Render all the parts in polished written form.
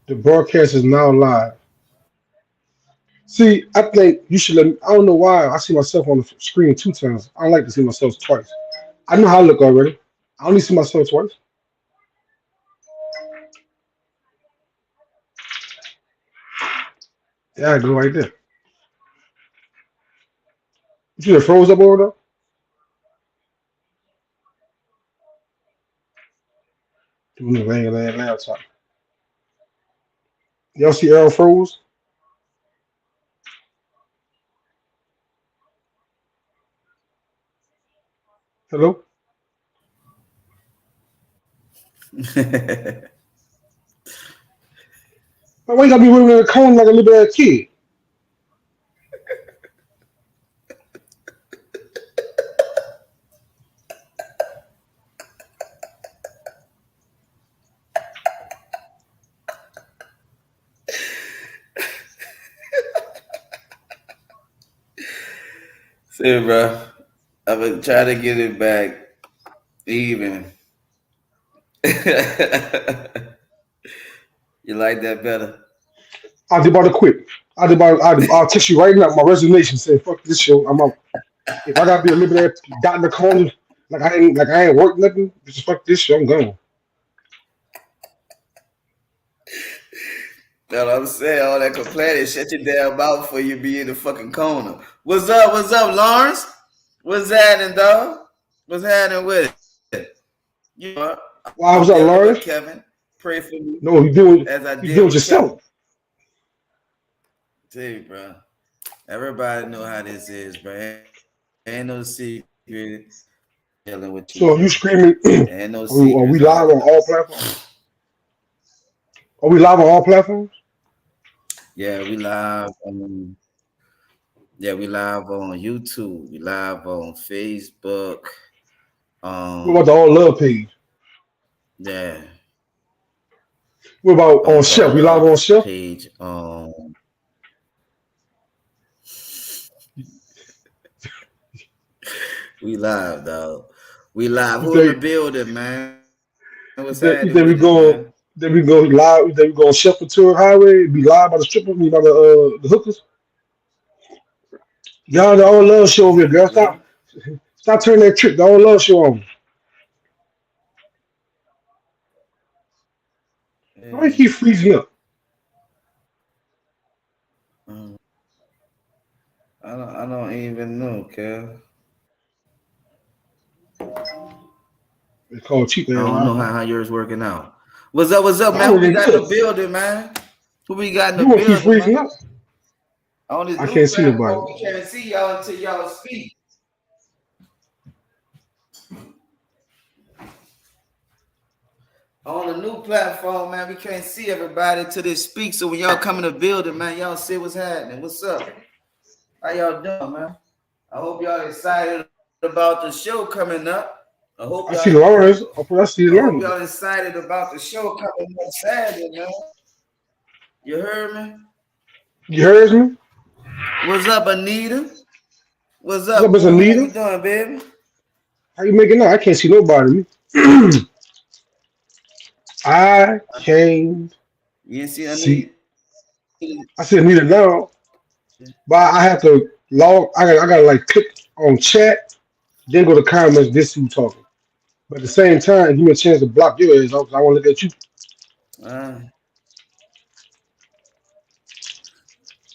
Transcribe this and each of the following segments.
The broadcast is now live. See, I think you should let me. I don't know why I see myself on the screen 2 times. I don't like to see myself twice. I know how I look already. I only see myself twice. Yeah, I go right there. You see it froze up over there? Doing the regular laptop. Y'all see Arrow froze? Hello? Why you gotta be moving in the cone like a little ass kid? See, bro, I've been trying to get it back even. You like that better? I did about to quit. I'll text you right now my resignation saying fuck this show. I'm out. If I gotta be a little bit dot in the corner, like I ain't work nothing, just fuck this shit, I'm gone. That's what I'm saying. All that complaining, shut your damn mouth before you be in the fucking corner. What's up? What's up, Lawrence? What's happening, dog? What's happening with it? You know, I'm Why was up, dealing with Lawrence? Kevin. Pray for me No, as I you deal doing with Kevin. yourself. Tell you, bro. Everybody know how this is, bro. Ain't no secret dealing with you, So if you bro. screaming, Ain't no are we secrets live out on there. all platforms? Are we live on all platforms? Yeah, we live on we live on YouTube. We live on Facebook. What about Um, the all love page? yeah, What about on on the Chef? We live on love Chef? page. We live, dog. We live. You Who in the think building, man? What's you happening think, you with think it, we man? go then we go live, then we go on Chef Tour Highway, be live by the stripper, be by the hookers? Y'all the all love show over here, girl. Yeah. Stop turning that trick, the all love show on. Why you Yeah. keep freezing up? Um, I don't even know, Kev. It's called cheap I ass don't know Wi-Fi. how yours working out. What's up, Mine man? Who we working got in good. the building, man? Who we got in the You won't keep building, man? freezing up. On this I new can't see nobody. platform, we can't see y'all until y'all speak. On the new platform, man, we can't see everybody till they speak. So when y'all come in the building, man, y'all see what's happening. What's up? How y'all doing, man? I hope y'all excited about the show coming up. I hope y'all I see Lawrence. I I see hope y'all Lawrence. excited about the show coming up Saturday, man. You heard me? You heard me? What's up, Anita? What's What's up, up, Miss girl? How you Anita? doing, baby? How you making out? I can't see nobody. I can't You didn't see see. Anita? I see Anita now, but I have to log. I gotta like click on chat, then go to comments. This who talking. But at the same time, give me a chance to block your ass off. 'Cause I want to look at you. Uh,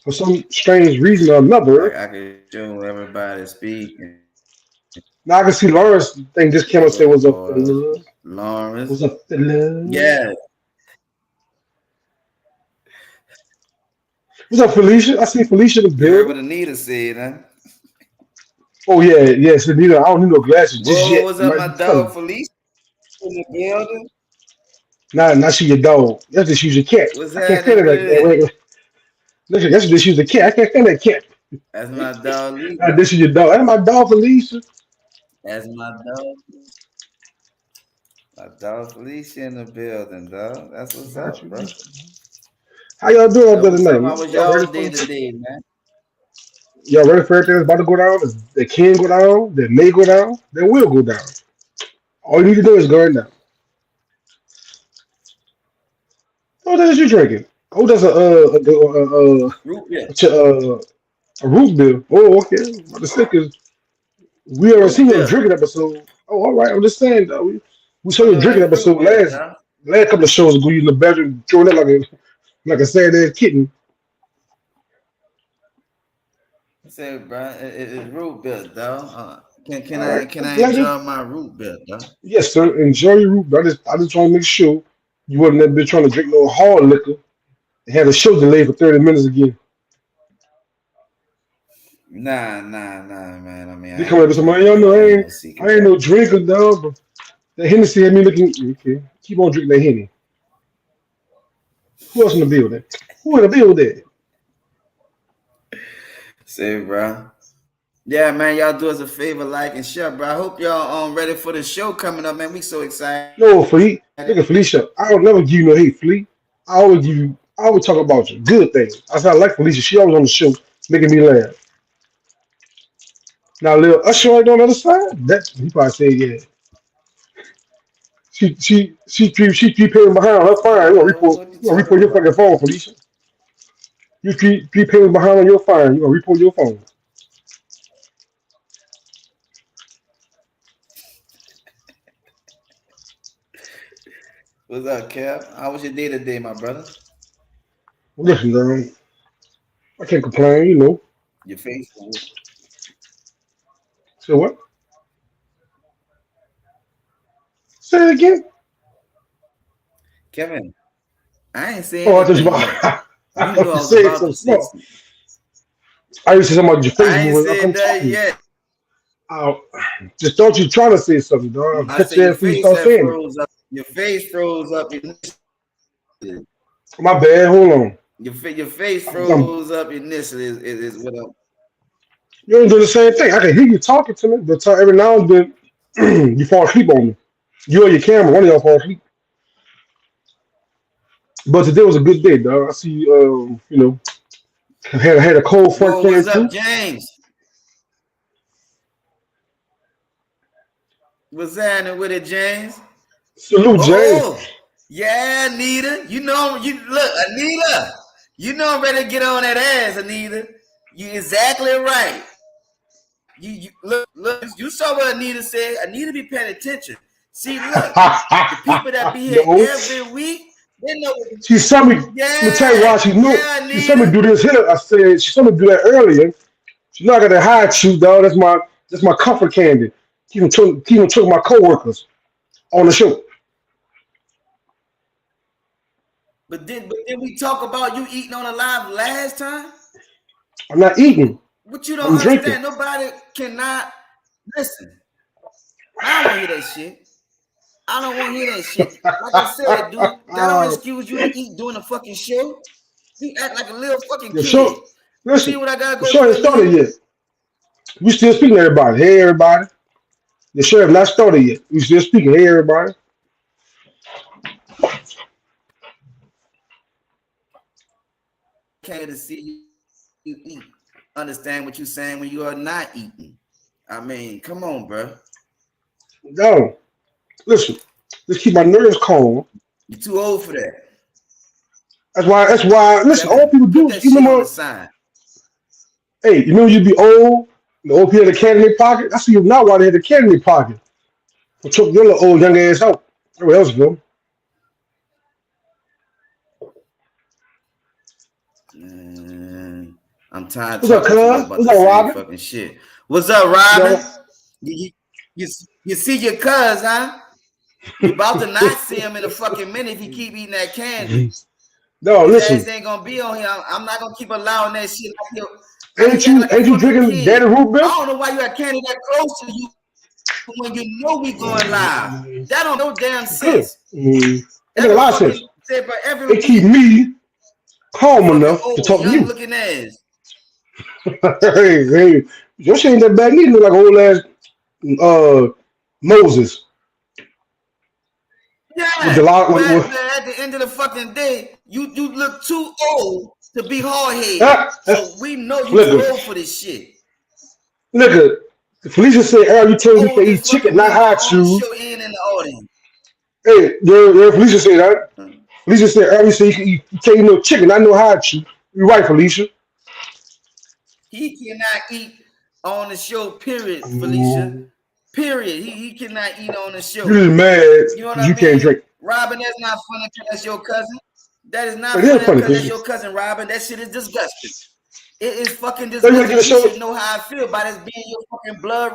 For some strange reason or another. I could show everybody speaking. Now I can see Lawrence thing just came and say, "What's up, Lawrence. fellas? What's up, fellas? Yeah. What's up, Felicia? I see Felicia in the You heard what building. Anita said, huh? Oh yeah, yes, Anita. I don't need no glasses just Whoa, yet. what's You up, might my be dog telling. Felicia in the building? Now she your dog. That's just use your cat. What's I can't stand happening it like that. with it? Regular. Listen, that's just use the cat. I can't stand that cat. That's my dog This Lisa. is your dog. That's my dog, Felicia. That's my dog Felicia in the building, dog. That's what's Got up, you. bro. How y'all doing out So there what's tonight, up? How man? was Y'all ready y'all for day it? today, man? Y'all ready for everything that's about to go down? That can go down, that may go down, that will go down. All you need to do is go right now. Oh, that's you drinking. Oh, that's Root beer. a root beer. Oh, okay. I'm about to say, 'cause we already Root seen your beer. drinking episode. Oh, all right. I'm just saying. Though, we saw Oh your no, drinking that's root episode beer, dog. last couple of shows ago. You in the bedroom throwing it like a sad ass kitten. I said, bro, it's root beer, dog. Can All I right. can I'm I glad you. enjoy my root beer, dog? Yes, sir. Enjoy your root beer. I just want to make sure you wasn't that bitch trying to drink no hard liquor and had a show delayed for 30 minutes again. Nah, man. I mean, They I come ain't up no with somebody, drinker, y'all know dog. Ain't no secret I ain't about no it. drinker, dog, but that Hennessy had me looking. Okay, keep on drinking that Henny. Who else in the building? Who in the building? Say, bro. Yeah, man, y'all do us a favor, like and share, bro. I hope y'all ready for the show coming up, man. We so excited. No, Fleet. Look at Felicia. I don't never give you no hate, Fleet. I always talk about you. Good things. I said I like Felicia. She always on the show, making me laugh. Now, little Usher right on the other side. That he probably said, yeah. She paying behind her fine. What you You gonna talking report your about? fucking phone, Felicia. You three paying behind on your fine. You gonna report your phone. What's up, Kev? How was your day today, my brother? Listen, man, I can't complain. You know. Your face, So what? Say it again. Kevin. I ain't say Oh, I just anything yet. I You thought know you I was said about to something say small. something. I used to say something about your face I ain't moving. I'm said that talking. yet. I just thought you trying to say something, dog. I Catch said your your ass before you face start had saying it. froze up. Your face froze up. My bad. Hold on. Your face I'm, froze up initially is what I'm. you ain't doing the same thing. I can hear you talking to me, but every now and then you fall asleep on me. You or your camera, one of y'all fall asleep. But today was a good day, dog. I see, had a cold front Whoa, came what's up, through. James? What's happening with it, James? Salute, James. Oh, yeah, Anita. You know, you look, Anita. You know I'm ready to get on that ass, Anita. You exactly right. You look. You saw what Anita said. Anita be paying attention. See, look, the people that be here No. every week, they know. She saw me. Let me tell you why Yeah, she knew. yeah, She saw me Anita. do this here. I said she saw me do that earlier. She know I got that hide shoe, dog. That's my comfort candy. Keep from choking my coworkers on the show. But then we talk about you eating on the live last time. I'm not eating. What you don't I'm drinking. understand, nobody cannot listen. I don't want to hear that shit. I don't want to hear that shit. Like I said, dude, that don't excuse you to eat during the fucking show. You act like a little fucking The show, kid. See listen, what I gotta the go show through, ain't started Anita? yet. We still speaking to everybody. Hey, everybody. The show have not started yet. We still speaking. Hey, everybody. Came to see you eat. Understand what you're saying when you are not eating. I mean, come on, bro. No, listen. Let's keep my nerves calm. You're too old for that. That's why. That's why. Listen, all Kevin, people put do is that you shit on remember. the side. Hey, you remember you be old. The old people had a cat in their pocket. I see you now. Why they had a cat in their pocket? But choke your little old young ass out. Where else go? Mm, I'm tired of What's up, talking to you Cuz? about What's the up, same Robin? fucking shit. What's up, No. Robin? You, you see your cuz, huh? You about to not see him in a fucking minute if he keep eating that candy. No, His ass listen. ain't gonna be on here. I'm not gonna keep allowing that shit. Like Ain't he acting you like a ain't you fucking drinking kid. Daddy Root I Beer? don't know why you got candy that close to you when you know we going live. That don't no damn Good. sense. It make a Every lot of sense. fucking say, but every It keep week, me you calm fucking enough to old, talk to young you. looking ass. Hey, your shit ain't that bad. You look like old ass Moses with the Yeah, lot but with at the end of the fucking day, you look too old to be hard headed. ah, So we know you too look old for this shit. look at Felicia said earlier you told me you can Old eat as chicken, fucking not me, both hot on the shoes. show and in the audience. Hey, Felicia said that. Felicia said earlier, said you can't eat no chicken. I know how to cheat. You're right, Felicia. He cannot eat on the show, period, Felicia. Mm, Period. He cannot eat on the show. you're just mad You know what because I you can't mean? drink. Robin, that's not funny because that's your cousin. That is not But it is funny funny because because that's your cousin, Robin. That shit is disgusting. It is fucking you ready to get disgusting. a You show? should know how I feel about this being your fucking blood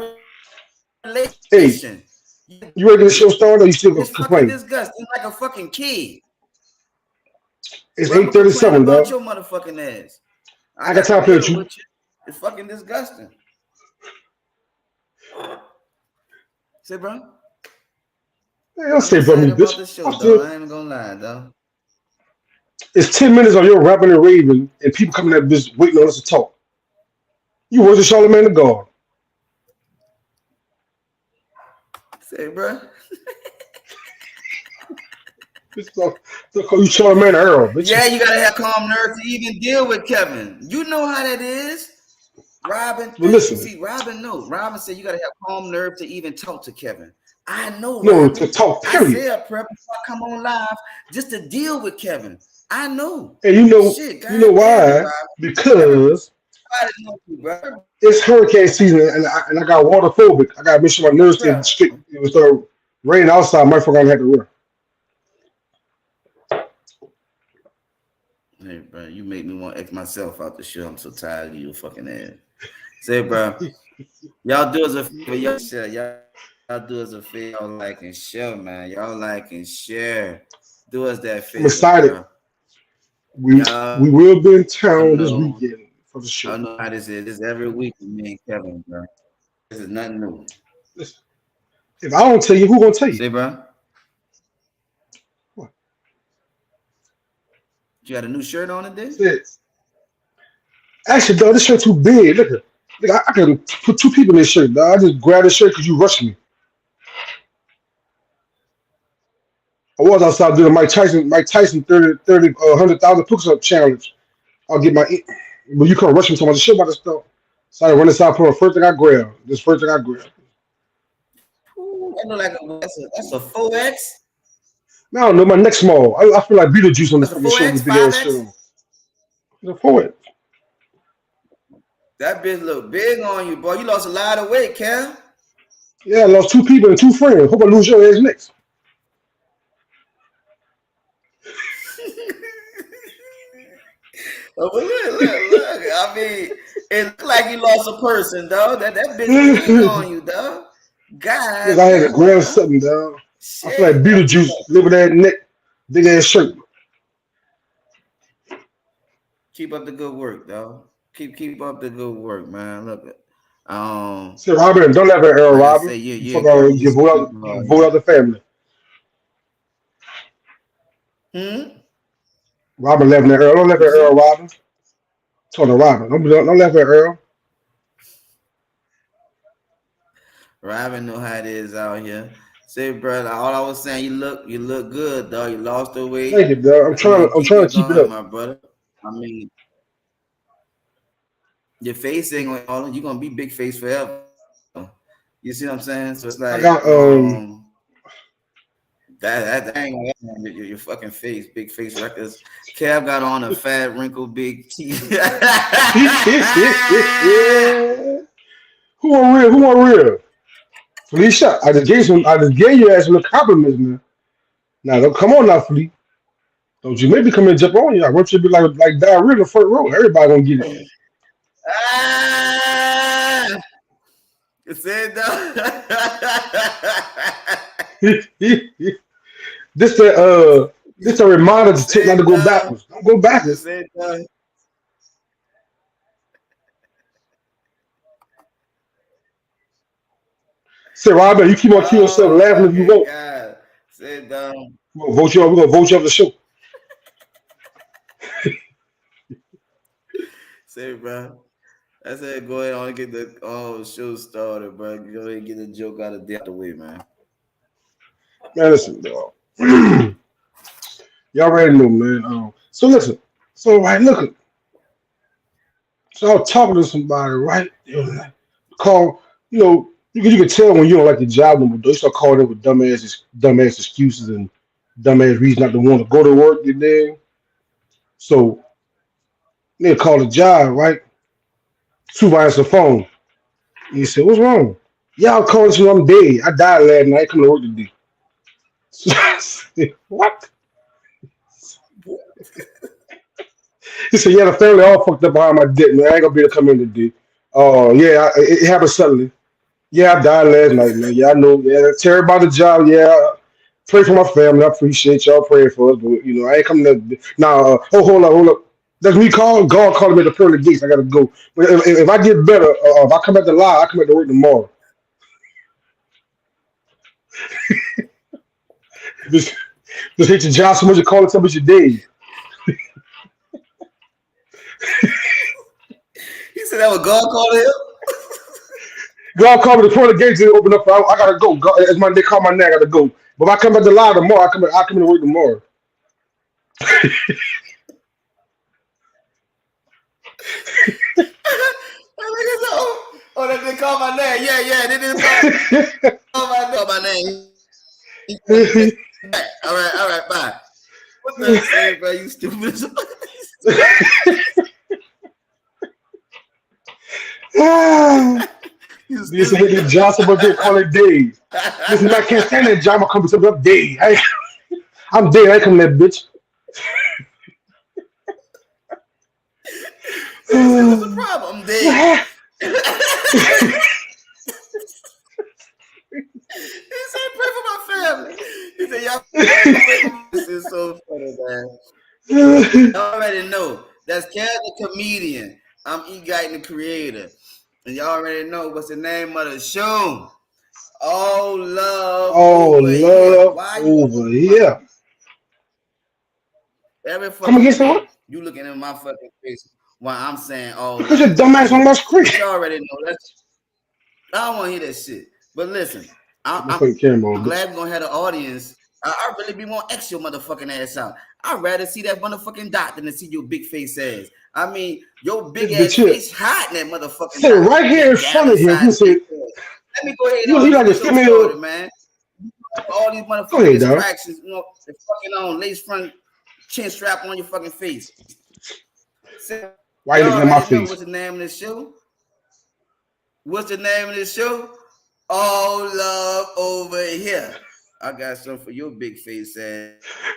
relation. Hey, you ready to get the show started or you It's still gonna fucking complain? disgusting. It's like a fucking kid. It's Well, I'm gonna complain 8:37, about dog. your motherfucking ass. I I got got to time to play with deal you. with you. It's fucking disgusting. Say, bro. Hey, don't I'm say bro me, excited about bitch. the I'm show, still. though. I ain't gonna lie, though. It's 10 minutes on your rapping and raving, and people coming at this waiting on us to talk. You worse than Charlamagne the God. Say, bro. They'll call you Charlamagne Earl, bitch. Yeah, you gotta have calm nerve to even deal with Kevin. You know how that is. Robin, But thank you. listen, See, Robin knows. Robin said you gotta have calm nerve to even talk to Kevin. I know, no, to Robin. talk, I period. said prep before I come on live just to deal with Kevin. I know. And Shit, you know god damn it, why? Robin. Because Everybody knows you, bro. it's hurricane season, and I got water phobic. I gotta make sure my nerves stay Bro. straight. It was start raining outside. My fucking had to run. Hey, bro, you make me want to X myself out the show. I'm so tired of you fucking ass. Say, bro, y'all do us a favor. Y'all share. Y'all do us a favor. Y'all like and share, man. Y'all like and share. Do us that I'm favor, excited. bro. We Y'all we will be in town this know. weekend for the show. Y'all know how this is. This is every week with me and Kevin, bro. This is nothing new. Listen, if I don't tell you, who gonna tell you? See, bro? What? You got a new shirt on today? Said, actually, dog, this shirt too big. Look, I can put two people in this shirt, dog. I just grabbed this shirt because you rushed me. I was outside doing Mike Tyson 30 100,000 push-up challenge. I'll get my, but you come rush me so much shit about this stuff. So I run inside, put on first thing I grab. This first thing I grab. Ooh, I know like that's a 4X. Now I don't know my neck small. I feel like Beetlejuice on this That's a fucking show with 4X, this big ass shirt 5X. on. The forward. That bitch look big on you, boy. You lost a lot of weight, Cal. Yeah, I lost two people and two friends. Hope I lose your ass next. Oh, but look. I mean, it looked like you lost a person, dog. That bitch big Because on you, dog. I God had to damn, grab dog. something, dog. I feel like Shit, dog. Beetlejuice, live with that neck, big ass shirt. Keep up the good work, dog. Keep up the good work, man. Look, Say, Robin, don't let her error, like I Robin. say, You you're fuck a out, great you superhero. vote out the family. Hmm. Robin left that Earl. Don't let What you her Earl, say? Robin. Told her Robin. Don't let her Earl. Robin know how it is out here. Say, brother, all I was saying, you look good, dog. You lost the Thank you, weight. dog. I mean, I'm keep trying it to keep it going, up. my brother. I mean, your face ain't gonna all you're gonna be big face forever. You see what I'm saying? So it's like, I got that ain't gonna happen. Your fucking face, big face records. Kev got on a fat, wrinkled, big teeth. who on real? Who on real? Felicia, I just gave you ass some compliments, man. Now don't come on now, Felicia. Don't you maybe come and jump on you. I want you to be like diarrhea in the front row. Everybody gonna get Ah, said it. this the this a reminder to take not said to go backwards. Don't go backwards. said Say, Robert, you keep on keeping yourself oh laughing if you fucking want. god. Said We're gonna vote you off the show. say bro. I said go ahead on and get the show started, bro. Go ahead and get the joke out of the way, man. Man, listen, dog. Y'all already know, man. So listen. So right, look. So I was talking to somebody, right? Call, you can tell when you don't like the job no more. You start calling them with dumbass excuses and Dumbass reason not to want to go to work, you dig? So they call the job, right? Supervisor the phone. He said, "What's wrong?" "Yeah, I'm calling you. I'm dead. I died last night. I come to work today." I said, "What?" He said, "Yeah, the family all fucked up behind my dick, man. I ain't gonna be able to come in today." Oh, yeah, it happened suddenly. Yeah, I died last night, man. Yeah, I know. Yeah, tell about the job. Yeah, pray for my family. I appreciate y'all praying for us, but I ain't coming to now. Hold up. That's me calling. God calling me at the pearly gates. I gotta go. But if I get better, if I come at the lie, I come at the work tomorrow. Just, just hit your job so much you call it something your day. He said that was God called him. God called me the pearly gates and open up. I gotta go. God, as they call my name, I gotta go. But if I come at the lie tomorrow, I come to work tomorrow. Oh, that didn't call my name. Yeah, they didn't call my name. All right, bye. What the say, bro? You stupid. You Listen, hit the job so much they call it days. Listen, I can't stand that job. I'm coming to up day. I'm dead. I ain't coming that bitch. He said, "What's the problem?" I'm dead. He said, "Pray for my family." He said, "Y'all pray for my." This is so funny, man. Y'all already know that's Cat the comedian. I'm E-Guy the creator, and y'all already know what's the name of the show. All love Oh, over here. love Why you over here. every Come fucking against the day what? you looking in my fucking face while I'm saying all Put your love dumb over ass on here? my screen. But y'all already know that's I don't want to hear that shit. But listen, Put my fucking camera I'm on, bitch. glad we're gonna have an audience. I really be want to X your motherfucking ass out. I'd rather see that motherfucking doctor than see your big face ass. I mean, your This big bitch ass here. face hot in that motherfucking Sitting doctor. right here in Big gown front of him. He inside said, big head. Let me go ahead you on and like to finish your send me a. story, man. All these Go motherfucking ahead, dog. distractions, the fucking on lace front chin strap on your fucking face. So, Why you y'all looking at my already know what's face? the name of this show. What's the name of this show? All love over here. I got something for your big face ass.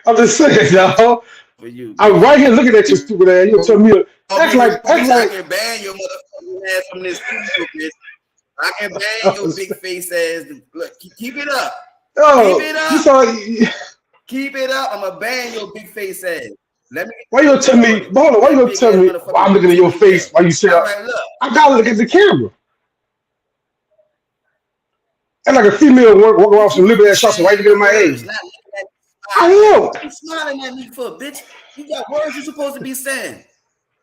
I'm just saying, dog. For you, I'm right here man. looking at your stupid ass. You tell me to Oh, act bitch, like, act I like. can ban your motherfucking ass from this studio, bitch. I can ban your big face ass. Look, keep it up. Keep Oh, it you up. saw. Keep it up. I'm gonna ban your big face ass. Let me Why you get gonna tell this me? started. But hold on, why you That gonna big tell ass me while I'm motherfucking looking at your booty face there. while you say, All right, look. I gotta look at the camera. And like a female walk around with Bitch, some you liberty be ass shots, so why you saying looking at the my words, ass? not looking at me I smiling. am. What you smiling at me for, bitch? You got words you're supposed to be saying.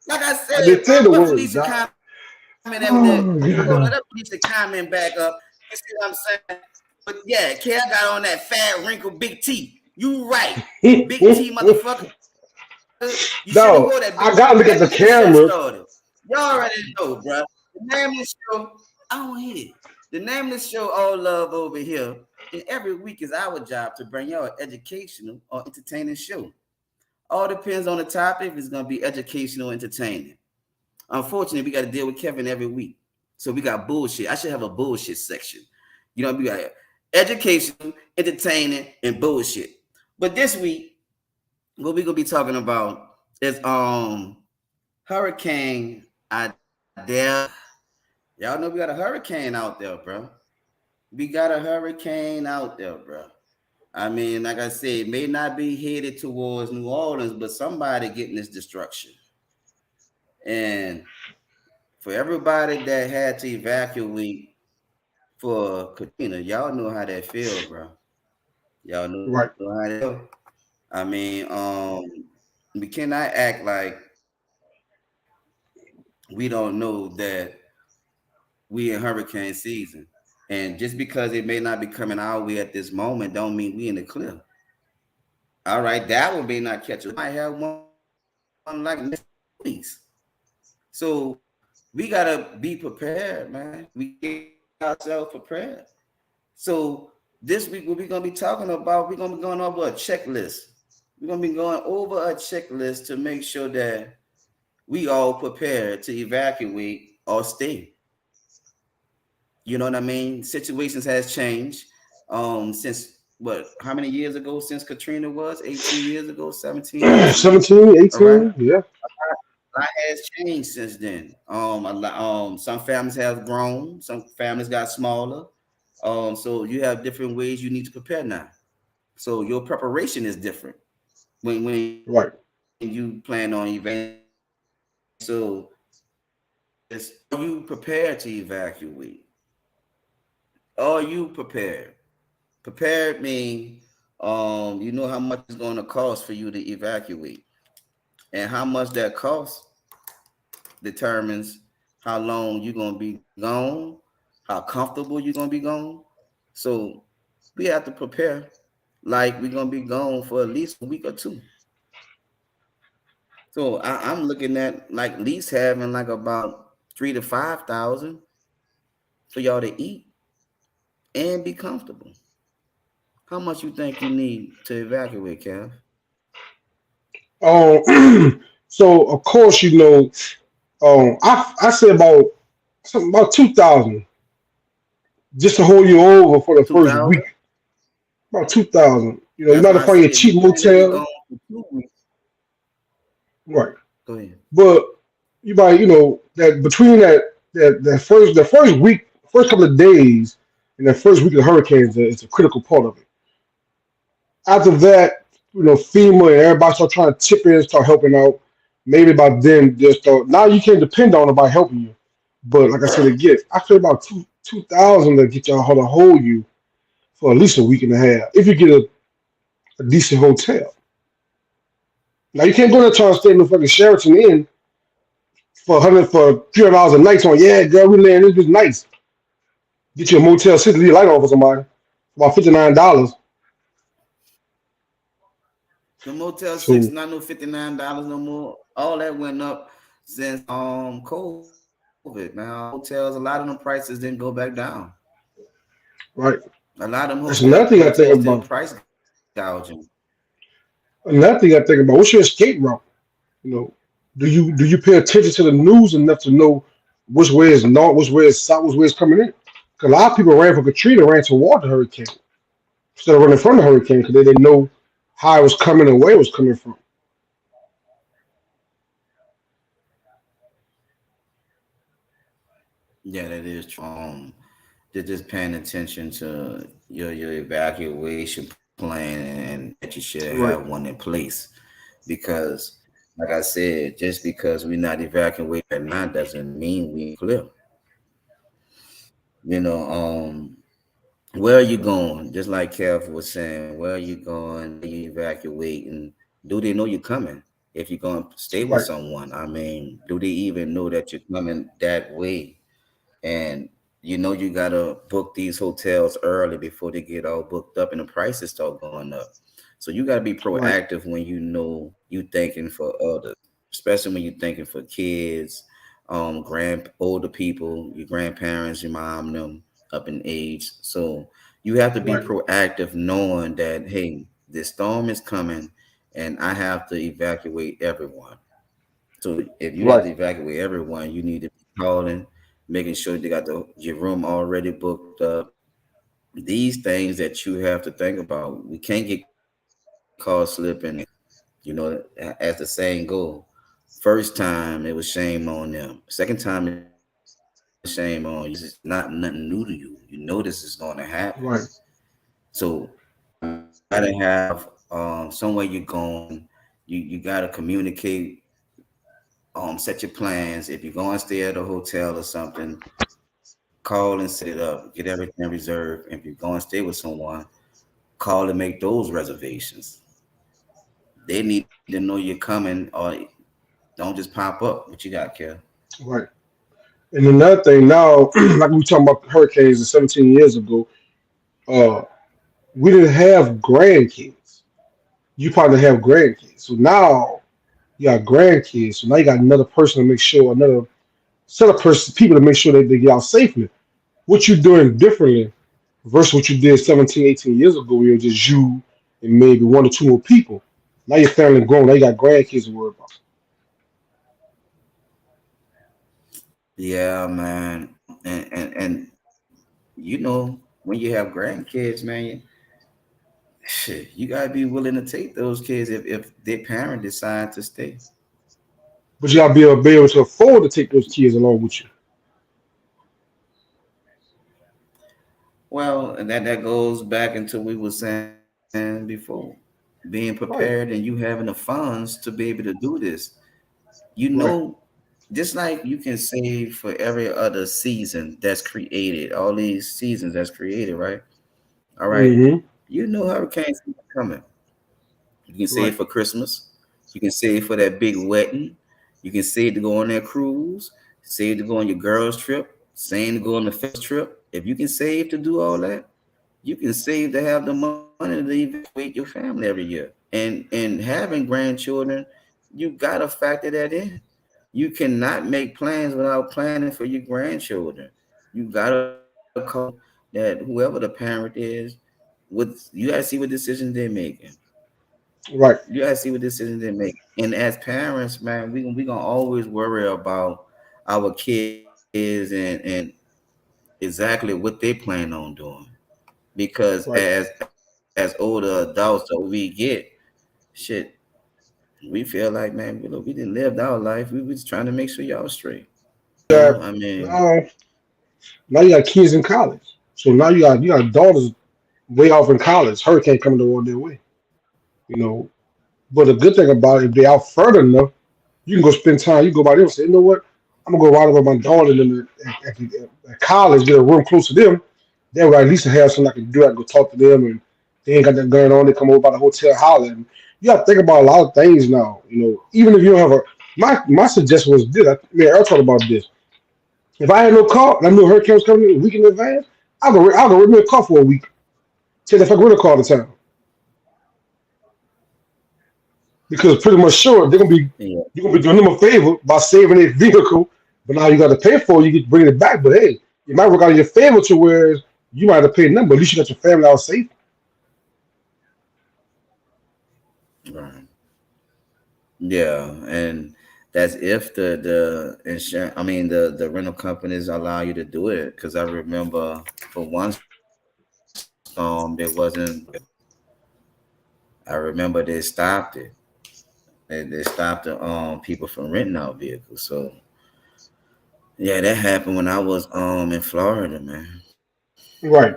Like I I said, didn't bro, say the let words, Felicia dog. comment every day. Oh, Hold on, God. let Felicia comment back up. You see what I'm saying? But yeah, Kel got on that fat, wrinkled, big T. You right. Big T, motherfucker. You shouldn't have No, wore that big. I gotta look Let at me the get the show camera. started. Y'all already know, bro. The name of the show, I don't hear it. The name of the show, All Love Over Here. And every week is our job to bring y'all an educational or entertaining show. All depends on the topic. If it's going to be educational, entertaining. Unfortunately, we got to deal with Kevin every week. So we got bullshit. I should have a bullshit section. We got educational, entertaining, and bullshit. But this week, what we're going to be talking about is Hurricane Idalia. Y'all know we got a hurricane out there, bro. We got a hurricane out there, bro. I mean, like I said, it may not be headed towards New Orleans, but somebody getting this destruction. And for everybody that had to evacuate for Katrina, y'all know how that feel, bro. Y'all know Right. how that feel. I mean, we cannot act like we don't know that we in hurricane season. And just because it may not be coming our way at this moment, don't mean we in the clear. All right, that one may not catch us. We might have one like next weeks. So we gotta be prepared, man. We get ourselves prepared. So this week what we're gonna be talking about, we're gonna be going over a checklist. We're gonna be going over a checklist to make sure that we all prepared to evacuate or stay. You know what I mean? Situations has changed. Since what? How many years ago since Katrina was? 18 years ago, 17, 18. 17, All right. 18, yeah. A lot has changed since then. Some families have grown, some families got smaller. So you have different ways you need to prepare now. So your preparation is different when you Right. plan on evacuating. So it's, are you prepared to evacuate? Are you prepared? Prepared mean you know how much it's going to cost for you to evacuate, and how much that costs determines how long you're going to be gone, how comfortable you're going to be gone. So we have to prepare like we're going to be gone for at least a week or two. So I'm looking at like least having like about 3 to 5 thousand for y'all to eat and be comfortable. How much you think you need to evacuate, Kev? So of course, I say about something about 2,000 just to hold you over for the first 2,000. week. About 2,000. You That's might why have I find say a if you cheap plan to be motel, gone for 2 weeks, right? go ahead. But you might, that between that first week, first couple of days, and that first week of hurricanes is a critical part of it. After that, FEMA and everybody start trying to chip in, start helping out. Maybe by then, just start, now you can't depend on nobody helping you. But like I said again, I feel about 2,000 to get y'all how to hold you for at least a week and a half if you get a decent hotel. Now you can't go there trying to stay in the fucking Sheraton Inn for $300 a night. On yeah, girl, we land this is nice. Get you a Motel 6, leave your light on for somebody. About $59. The Motel Six So not no $59 no more. All that went up since COVID, man. Hotels, a lot of them prices didn't go back down. right. A lot of them That's another thing I hotels think still about. price gouging. Another thing I think about. What's your escape route? You know, do you pay attention to the news enough to know which way is north, which way is south, which way is coming in? Because a lot of people ran for Katrina, ran toward the hurricane instead of running from the hurricane because they didn't know how it was coming and where it was coming from. Yeah, that is true. They're just paying attention to your evacuation plan, and that you should have Right, one in place. Because, like I said, just because we're not evacuating at night doesn't mean we clear. You know, where are you going? Just like Kev was saying, where are you going? Where you evacuating? Do they know you're coming? If you're going to stay with right, someone, I mean, do they even know that you're coming that way? And you gotta book these hotels early before they get all booked up and the prices start going up. So you gotta be right, proactive when you know you thinking for others, especially when you're thinking for kids, older people, your grandparents, your mom, them up in age. So you have to be right, proactive, knowing that hey, this storm is coming, and I have to evacuate everyone. So if you have right, to evacuate everyone, you need to be calling, making sure they got your room already booked up. These things that you have to think about. We can't get caught slipping. As the saying go, first time it was shame on them. Second time it's shame on you. This is not nothing new to you. You know this is going to happen. right, So you gotta have somewhere you're going. You gotta communicate, set your plans. If you're going to stay at a hotel or something, call and set it up. Get everything reserved. If you're going to stay with someone, call and make those reservations. They need to know you're coming, or don't just pop up. What you got, Kel? right. And another thing now, like we talking about hurricanes 17 years ago, uh, we didn't have grandkids. You probably have grandkids. So now you got grandkids. So now you got another person to make sure, another set of people to make sure that they get out safely. What you doing differently versus what you did 17, 18 years ago, where it was just you and maybe one or two more people. Now your family grown. Now you got grandkids to worry about. Yeah, man. And you know, when you have grandkids, man, shit, you gotta be willing to take those kids if their parent decide to stay. But you gotta be able to afford to take those kids along with you. Well, and that goes back into we were saying before, being prepared and Right. you having the funds to be able to do this. You Right. know, just like you can save for every other season that's created, all these seasons that's created, right? All right, Mm-hmm. you know hurricanes coming. You can Right. save for Christmas. You can save for that big wedding. You can save to go on that cruise. Save to go on your girls' trip. Save to go on the fellas' trip. If you can save to do all that, you can save to have the money to evacuate your family every year. And having grandchildren, you gotta factor that in. You cannot make plans without planning for your grandchildren. You gotta call that whoever the parent is, with you gotta see what decisions they're making. Right. You gotta see what decisions they make. And as parents, man, we gonna always worry about our kids and exactly what they plan on doing. Because Right. as older adults that we get, shit, we feel like, man, look, we didn't live our life. We was trying to make sure y'all straight. You know, Yeah. I mean, Now, now you got kids in college. So now you got daughters way off in college. Hurricane coming to one their way. You know. But the good thing about it, if they out further enough, you can go spend time. You go by them and say, you know what? I'm gonna go ride over my daughter in at college, get a room close to them. That way, at least have something I can do. I can go talk to them, and they ain't got that going on. They come over by the hotel hollering. You got to think about a lot of things now. You know, even if you don't have a my suggestion was this. Earl talked about this. If I had no car and I knew a hurricane was coming in a week in advance, I'll go rent me a car for a week. Tell if I can rent a car all the time because pretty much sure they're gonna be yeah, you're gonna be doing them a favor by saving their vehicle, but now you got to pay for it. You get to bring it back, but hey, it might work out in your favor to where you might have to pay them, but at least you got your family out safe. right. Yeah, and that's if the insurance, I mean the rental companies allow you to do it. Because I remember for one storm there wasn't I remember they stopped it. They stopped the people from renting out vehicles. So yeah, that happened when I was in Florida, man. Right,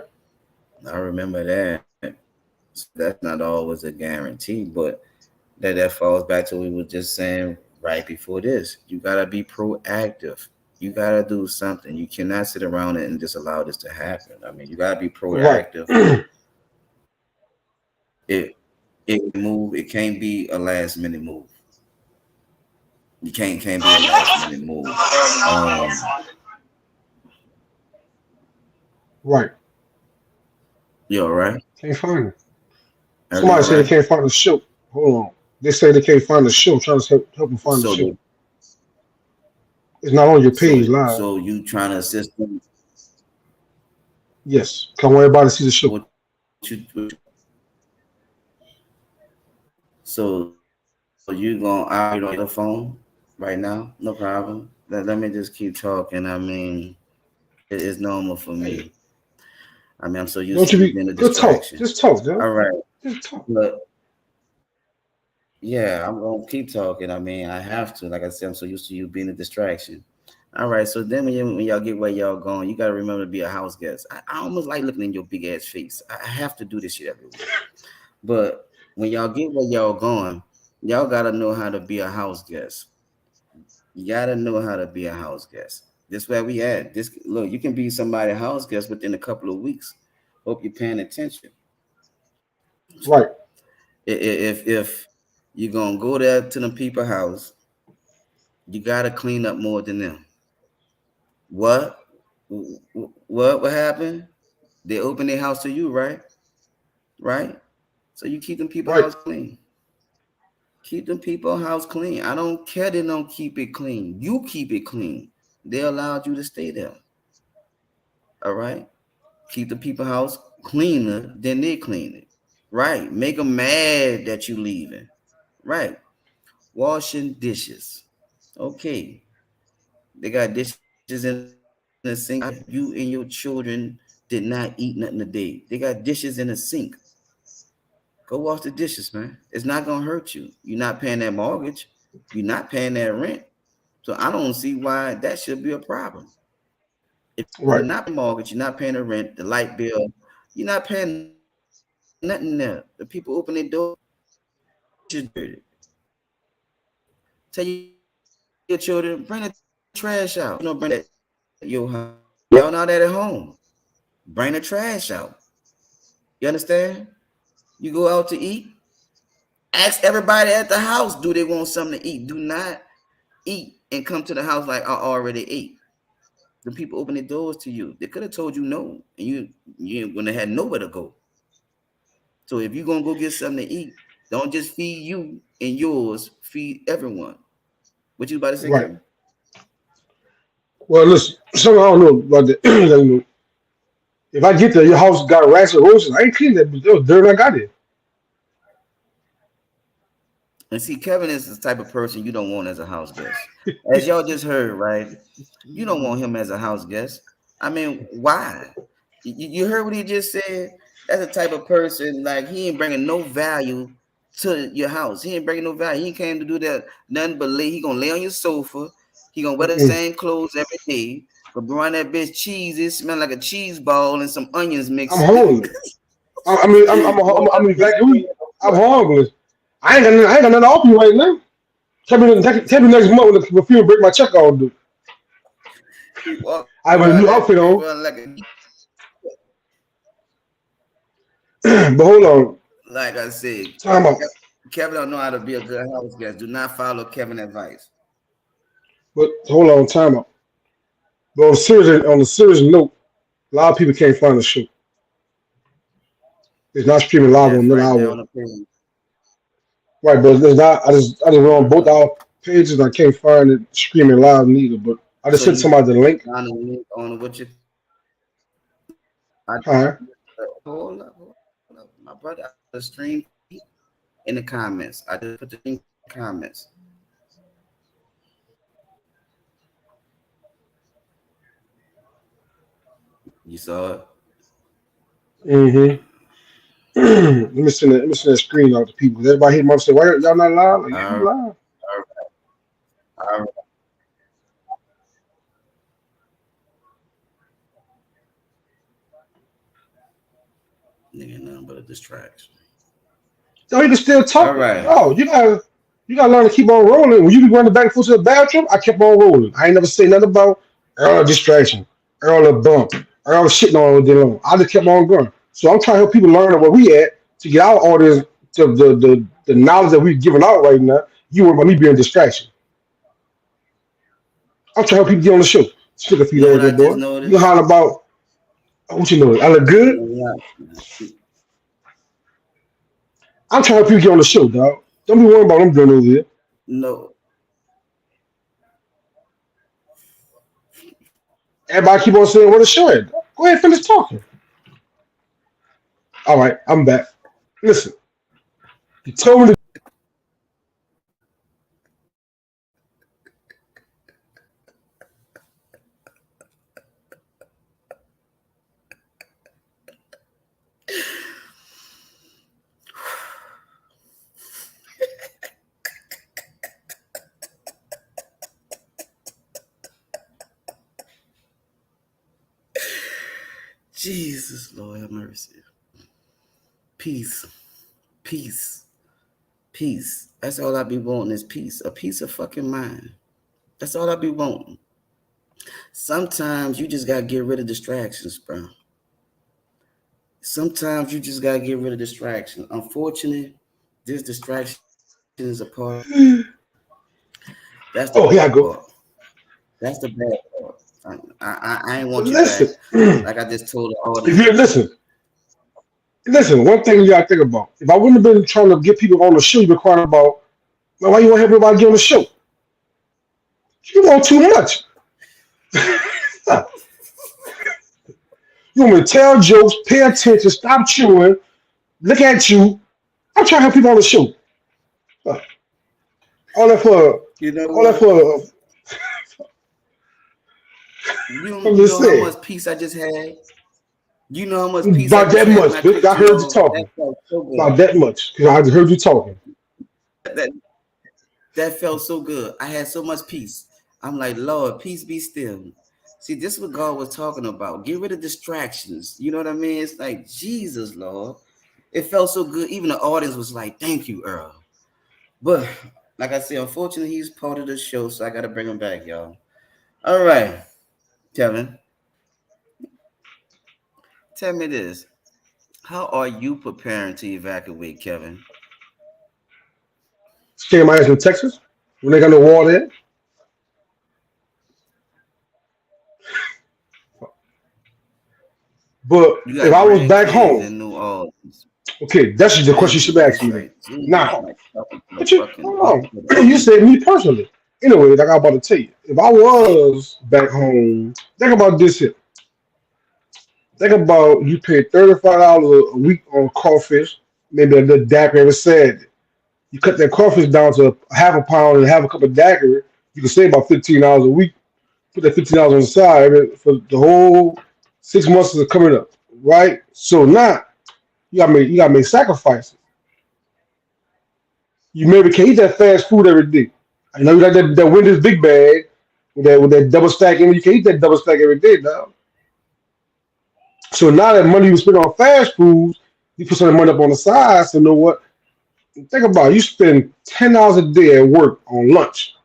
I remember that. So that's not always a guarantee, but that falls back to what we were just saying right before this. You gotta be proactive. You gotta do something. You cannot sit around and just allow this to happen. I mean, you gotta be right, proactive. It move. It can't be a last minute move. You can't be a last minute move. Um, right. you all right? Can't find it. Are you Somebody all said they right? can't find the show. Hold on. They say they can't find the show. Trying to help them find the So show. the It's not on your page live. so you trying to assist them? Yes, come on, everybody see the show. What you so you gonna operate on your phone right now? No problem. Let me just keep talking. I mean, it's normal for Hey, me. I mean, I'm so used don't to you you be being a just talk. distraction. Just talk, girl. All right, Just talk. but yeah, I'm gonna keep talking. I mean, I have to. Like I said, I'm so used to you being a distraction. All right, so then when y'all get where y'all going, you gotta remember to be a house guest. I almost like looking in your big ass face. I have to do this shit every week. But when y'all get where y'all going, y'all gotta know how to be a house guest. You gotta know how to be a house guest. This where we at. This look, you can be somebody house guest within a couple of weeks. Hope you're paying attention. Right, If you're gonna go there to the people house, you gotta clean up more than them. What? What happened? They open their house to you, right? Right? So you keep them people right, house clean. Keep them people house clean. I don't care they don't keep it clean. You keep it clean. They allowed you to stay there. All right. Keep the people house cleaner than they clean it. Right. Make them mad that you leaving. Right. Washing dishes. Okay. They got dishes in the sink. You and your children did not eat nothing today. They got dishes in the sink. Go wash the dishes, man. It's not gonna hurt you. You're not paying that mortgage. You're not paying that rent. So I don't see why that should be a problem. If you're not paying Right. the mortgage, you're not paying the rent, the light bill, you're not paying nothing there. The people open their door, dishes dirty. Tell your children, bring the trash out. You don't bring that at your house. Y'all not at home. Bring the trash out. You understand? You go out to eat. Ask everybody at the house, do they want something to eat? Do not eat and come to the house like I already ate. The people open their doors to you. They could have told you no, and you ain't gonna have nowhere to go. So if you're gonna go get something to eat, don't just feed you and yours. Feed everyone. What you about to say, Right. Kevin? Well, listen, something I don't know about that. You know, if I get there, your house got rats and roaches. I ain't clean that, but it was dirt when I got there. And see, Kevin is the type of person you don't want as a house guest. As y'all just heard, right? You don't want him as a house guest. I mean, why? You heard what he just said? That's the type of person, like, he ain't bringing no value to your house. He ain't bringing no value. He ain't came to do that nothing but lay. He gonna lay on your sofa. He gonna wear the Mm-mm. same clothes every day. But around that bitch cheese, it smell like a cheese ball and some onions I'm mixed. hungry. I mean, Boy, I'm that bitch evacuated. I'm what? hungry. I ain't got nothing to offer you right now. Tell me next month when the film break my check out, dude. He walking I have a around new that outfit bitch on. running like a, But hold on. like I said. Time out. Kevin don't know how to be a good house guest. Do not follow Kevin advice. But hold on, time out. But on a serious note, a lot of people can't find the show. It's not streaming live Yes, on none of right there our on the page. right, but it's not. I just went on both Uh-huh. our pages. And I can't find it streaming live neither. But I just So sent you somebody the link. found the link on what you I Huh? hold up, my brother. I put the stream in the comments. I just put the link in the comments. You saw it. Mm-hmm. Let me send that screen out to people. Everybody hit my say, why y'all not live? Like, yeah, we All right, live. all right. Nigga, nothing but a distraction. So he can still All talking. right. No, you gotta learn to keep on rolling. When you be running back and forth to the bathroom, I kept on rolling. I ain't never say nothing about distraction, a bump, shitting on all day long. I just kept on going. So I'm trying to help people learn where we at to get our audience to the knowledge that we're giving out right now. You want about me being a distraction. I'm trying to help people get on the show. Stick a You feet know there, what I good just boy. You noticed? holler about what you know. I look good. Yeah. I'm trying to help you get on the show, dog. Don't be worried about them doing over there. No, Everybody keep on saying what a show is. Go ahead and finish talking. All right, I'm back. Listen, you told me to. Jesus, Lord have mercy. Peace, peace, peace. That's all I be wanting is peace. A peace of fucking mind. That's all I be wanting. Sometimes you just gotta get rid of distractions, bro. Sometimes you just gotta get rid of distractions. Unfortunately, this distraction is a part of it. That's the bad Oh, here I part. go. That's the bad part. I ain't want But you back. listen, Like I if just told the audience. you listen. One thing you gotta think about. If I wouldn't have been trying to get people on the show, you've been crying about, well, why you want to help everybody get on the show? You want too much. You want me to tell jokes, pay attention, stop chewing, look at you. I'm trying to have people on the show. Uh, all that for, You know all that what? for. I'm You just know how saying. much peace I just had? You know how much peace I About just that had when much, I bitch. clicked I you heard you on. That talking. felt so good. About that much. Because I just heard you talking. That that felt so good. I had so much peace. I'm like, Lord, peace be still. See, this is what God was talking about. Get rid of distractions. You know what I mean? It's like Jesus, Lord. It felt so good. Even the audience was like, "Thank you, Earl." But like I said, unfortunately, he's part of the show, so I got to bring him back, y'all. All right, Kevin, tell me this: how are you preparing to evacuate, Kevin? Stay in my ass in Texas. When they got no water there. But You if got I was back grandkids home, in New Orleans. okay, that's just the question you should be Grandkids, asking me. right? Jesus, Now, like talking to the but you, fucking hold to the on. You said me personally. Anyway, like I about to tell you, if I was back home, think about this here. Think about you pay $35 a week on crawfish, maybe a little daiquiri every Saturday. You cut that crawfish down to half a pound and have a cup of daiquiri. You can save about $15 a week. Put that $15 on the side for the whole 6 months is coming up, right? So now you gotta make sacrifices. You maybe can't eat that fast food every day. I know you got that Wendy's big bag with that double stack in it. You can eat that double stack every day now. So now that money you spend on fast foods, you put some money up on the side. So you know what? Think about it. You spend $10 a day at work on lunch.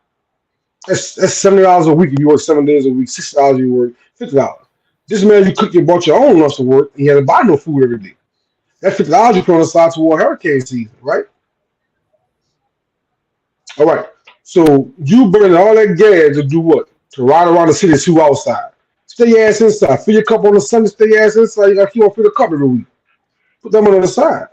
That's $70 a week if you work 7 days a week. $60 you work $50. This man you cook and bought your own lunch to work and you had to buy no food every day. That $50 you put on the side toward hurricane season, right? All right. So you burning all that gas to do what? To ride around the city to outside. Stay your ass inside. Fill your cup on the Sunday. Stay your ass inside. You got to keep on filling the cup every week. Put that money on the side.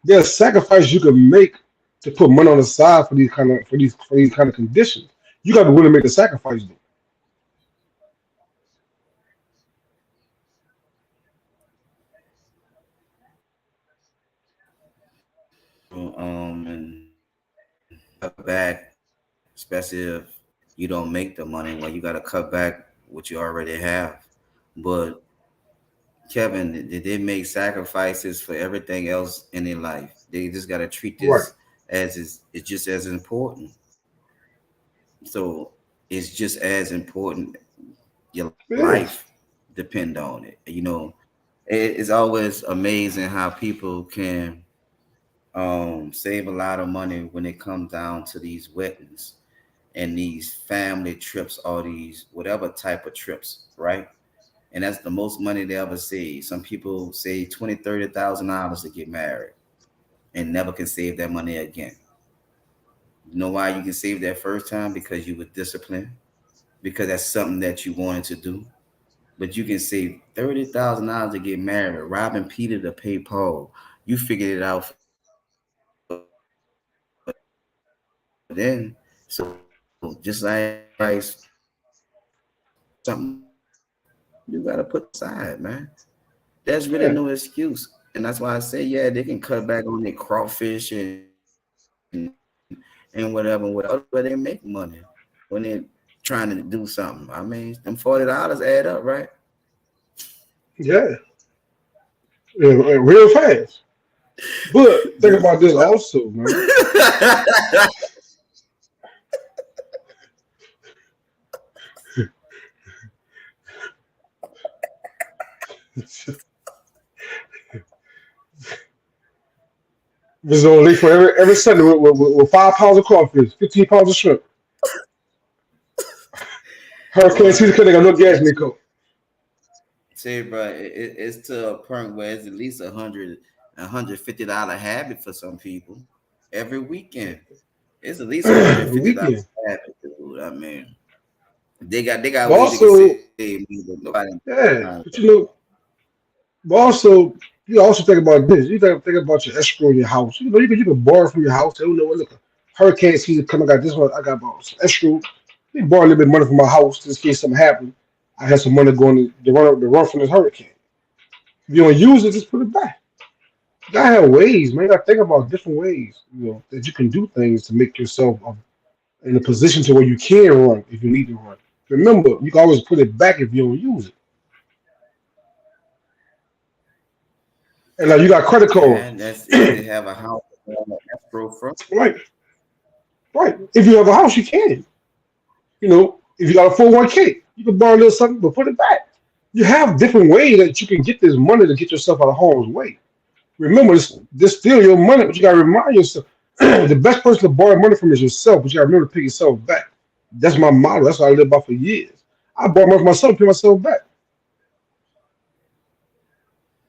There's sacrifices you can make to put money on the side for these kind of conditions. You got to be willing to make the sacrifice. Though. and cut back, especially if you don't make the money. Well, you got to cut back what you already have. But Kevin, did they make sacrifices for everything else in their life? They just got to treat Right. this as it's just as important. So it's just as important. Your It life is. depend on it. It's always amazing how people can save a lot of money when it comes down to these weddings and these family trips or these whatever type of trips, right? And that's the most money they ever save. Some people save 20, $30,000 to get married and never can save that money again. You know why you can save that first time? Because you were disciplined, because that's something that you wanted to do. But you can save $30,000 to get married, robbing Peter to pay Paul. You figured it out for then. So just like sacrifice, something you got to put aside, man. There's really no excuse. And that's why I say, yeah, they can cut back on their crawfish and whatever, but they make money when they're trying to do something. I mean, them $40 add up, right? Yeah. Yeah, real fast. But think about this also, man. This is only for every Sunday with 5 pounds of crawfish, 15 pounds of shrimp. Hurricane season Boy, because they got no gas in their coat. say, bro, it's to a point where it's at least $150 habit for some people every weekend. It's at least The $150 weekend. habit, dude. I mean, they got But ways they can also, save money, but nobody yeah, trying but to. also, you also think about this. You think about your escrow in your house. You can borrow from your house. Say, you know what, look, hurricane season coming. I got this one. I got about some escrow. Let me borrow a little bit of money from my house just in case something happens. I have some money going to run from this hurricane. If you don't use it, just put it back. You gotta have ways, man. You gotta think about different ways, that you can do things to make yourself in a position to where you can run if you need to run. Remember, you can always put it back if you don't use it. And like you got credit cards. Yeah, that's if you have a house on the escrow front. Right, right. If you have a house, you can. If you got a 401k, you can borrow a little something, but put it back. You have different ways that you can get this money to get yourself out of harm's way. Remember, this still your money, but you gotta remind yourself the best person to borrow money from is yourself, but you gotta remember to pick yourself back. That's my motto. That's what I live by for years. I borrow money from myself, pay myself back.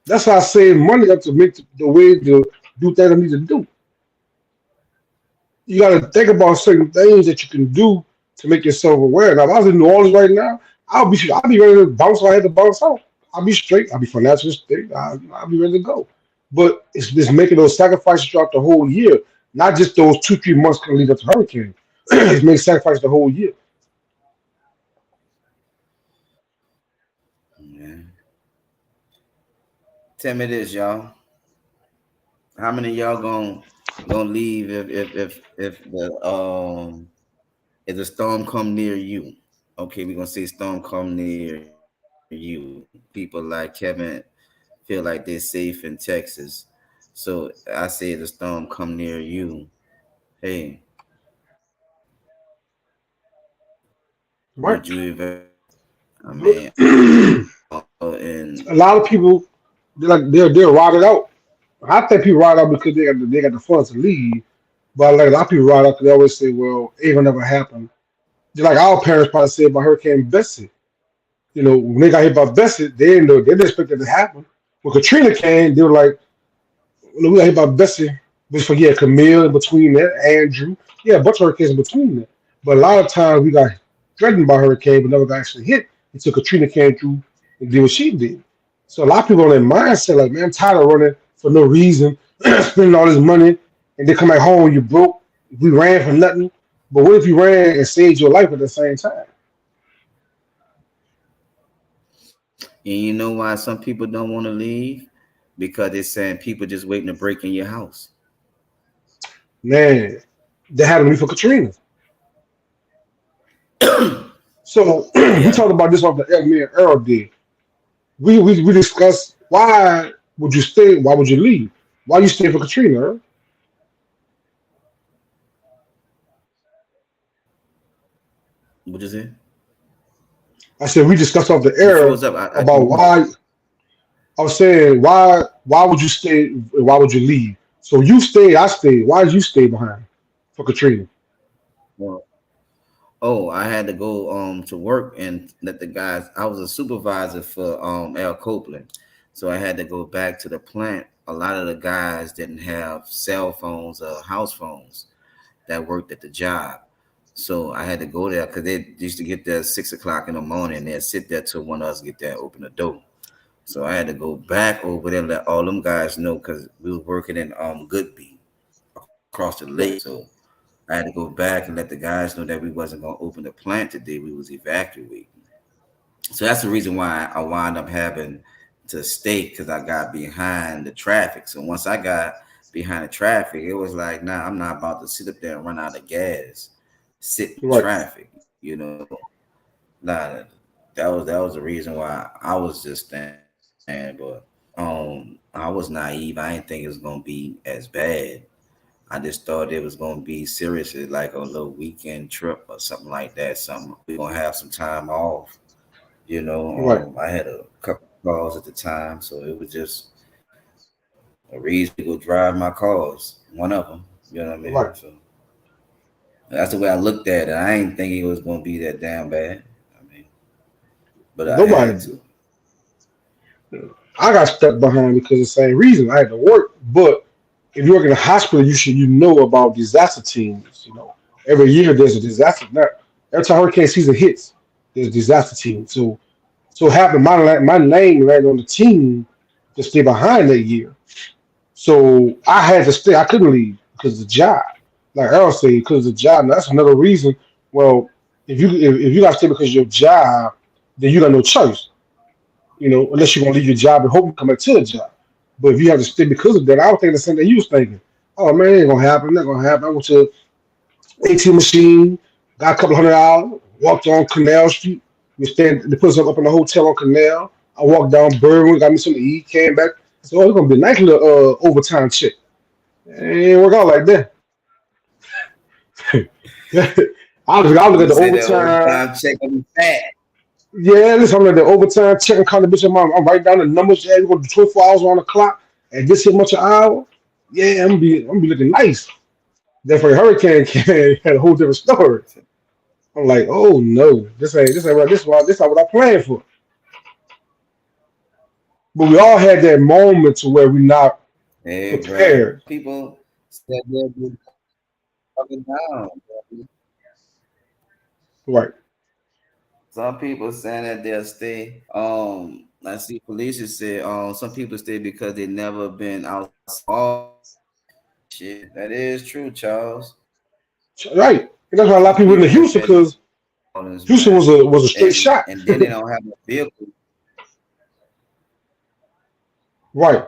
That's how I save money up to make the way to do things I need to do. You got to think about certain things that you can do to make yourself aware. Now, if I was in New Orleans right now, I'll be ready to bounce. If I had to bounce out. I'll be straight. I'll be financially straight. I'll be ready to go. But it's making those sacrifices throughout the whole year, not just those 2 3 months can lead up to hurricane. It's making sacrifices the whole year. Yeah. Tell me this, y'all. How many of y'all gonna leave if the storm come near you? Okay, we're gonna say storm come near you. People like Kevin feel like they're safe in Texas. So I say the storm come near you. Hey, would you Right. evacuate? I mean, a and lot of people they're rotted out. I think people ride out because they got the funds to leave. But like a lot of people ride out because they always say, "Well, it ain't gonna never happen." Just like our parents probably said about Hurricane Bessie. When they got hit by Bessie, they didn't know they didn't expect it to happen. When Katrina came, they were like, we got hit by Bessie, which for yeah, Camille in between that, Andrew, yeah, a bunch of hurricanes in between that. But a lot of times we got threatened by hurricane, but never got actually hit until Katrina came through and did what she did. So a lot of people on their mindset like, man, I'm tired of running for no reason, spending all this money, and then come back home you broke. We ran for nothing. But what if you ran and saved your life at the same time? you know why some people don't want to leave? Because they're saying people just waiting to break in your house. Man, that happened to me for Katrina. So we Yeah. talked about this off the air, me and Earl did. We discussed why would you stay? Why would you leave? Why you stay for Katrina? Earl? What is it? I said we discussed off the You air froze up. I about can. why. I was saying why would you stay? And why would you leave? So you stayed, I stayed. Why did you stay behind for Katrina? Well, oh, I had to go to work and let the guys. I was a supervisor for Al Copeland, so I had to go back to the plant. A lot of the guys didn't have cell phones or house phones that worked at the job, so I had to go there because they used to get there at 6 o'clock in the morning. They'd sit there till one of us get there, and open the door. So I had to go back over there and let all them guys know because we was working in Goodby across the lake. Right, So I had to go back and let the guys know that we wasn't gonna open the plant today. We was evacuating. So that's the reason why I wound up having to stay because I got behind the traffic. So once I got behind the traffic, it was like, nah, I'm not about to sit up there and run out of gas, sit in right. traffic. Nah, that was the reason why I was just staying. But I was naive. I didn't think it was gonna be as bad. I just thought it was gonna be seriously like a little weekend trip or something like that. Something we gonna have some time off. Right, I had a couple of calls at the time, so it was just a reason to go drive my cars. One of them. You know what I mean? So right. that's the way I looked at it. I ain't think it was gonna be that damn bad. I mean, but I had Nobody to. did. I got stuck behind because of the same reason. I had to work. But if you work in a hospital, you know about disaster teams. Every year there's a disaster. Now, every time hurricane season hits, there's a disaster team. So happened my name landed on the team to stay behind that year. So I had to stay. I couldn't leave because of the job. Like Earl said, because of the job. Now, that's another reason. Well, if you got to stay because of your job, then you got no choice. unless you're gonna leave your job and hope you come back to the job. But if you have to stay because of that, I would think the same thing you was thinking. Oh man, it ain't gonna happen. Not gonna happen. I went to ATM machine, got a couple $100, walked on Canal Street. We stand. They put us up in the hotel on Canal. I walked down Berwyn, got me something to eat, came back. I said, "Oh, it's gonna be a nice little overtime check." It ain't work out like that. I look at You the say that overtime. overtime check on the fat. Yeah, listen, I'm at the overtime checking kind of bitch. I'm writing down the numbers. Yeah, we're gonna do 24 hours on the clock and this here much an hour. Yeah, I'm gonna be looking nice. Then for the hurricane came, had a whole different story. I'm like, oh no, this ain't right. This not what I planned for. But we all had that moment to where we're not Hey, bro. prepared. People said they'll be coming down. Right. Some people saying that they'll stay. I see Felicia said some people stay because they never been outside. Shit, that is true, Charles. Right. And that's why a lot of Some people in the people Houston had because problems, Houston man, was a straight and shot. then they don't have a vehicle. Right.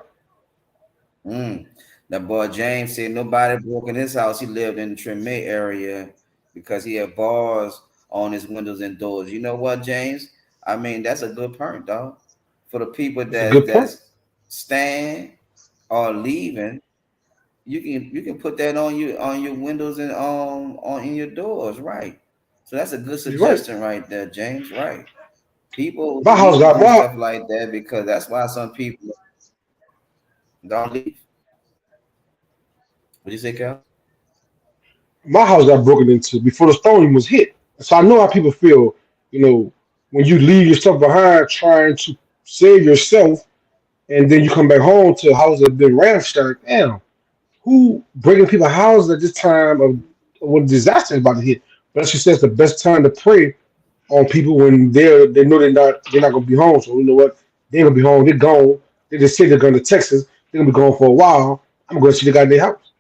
Mm. That boy James said nobody broke in his house. He lived in the Treme area because he had bars on his windows and doors. You know what, James? I mean, that's a good point, dog. For the people That's a good point. that's staying or leaving, you can put that on your windows and on in your doors, right? So that's a good You're right. suggestion right there, James. Right? People My house need to got do my stuff like that because that's why some people don't leave. What do you say, Cal? my house got broken into before the storm was hit. So I know how people feel, you know, when you leave your stuff behind trying to save yourself and then you come back home to a house that's been ransacked. Damn, who breaking people's houses at this time of when disaster is about to hit? But she says the best time to pray on people when they know they're not gonna be home. So you know what? They're gonna be home, they're gone. They just say they're going to Texas, they're gonna be gone for a while. I'm gonna see the guy in their house.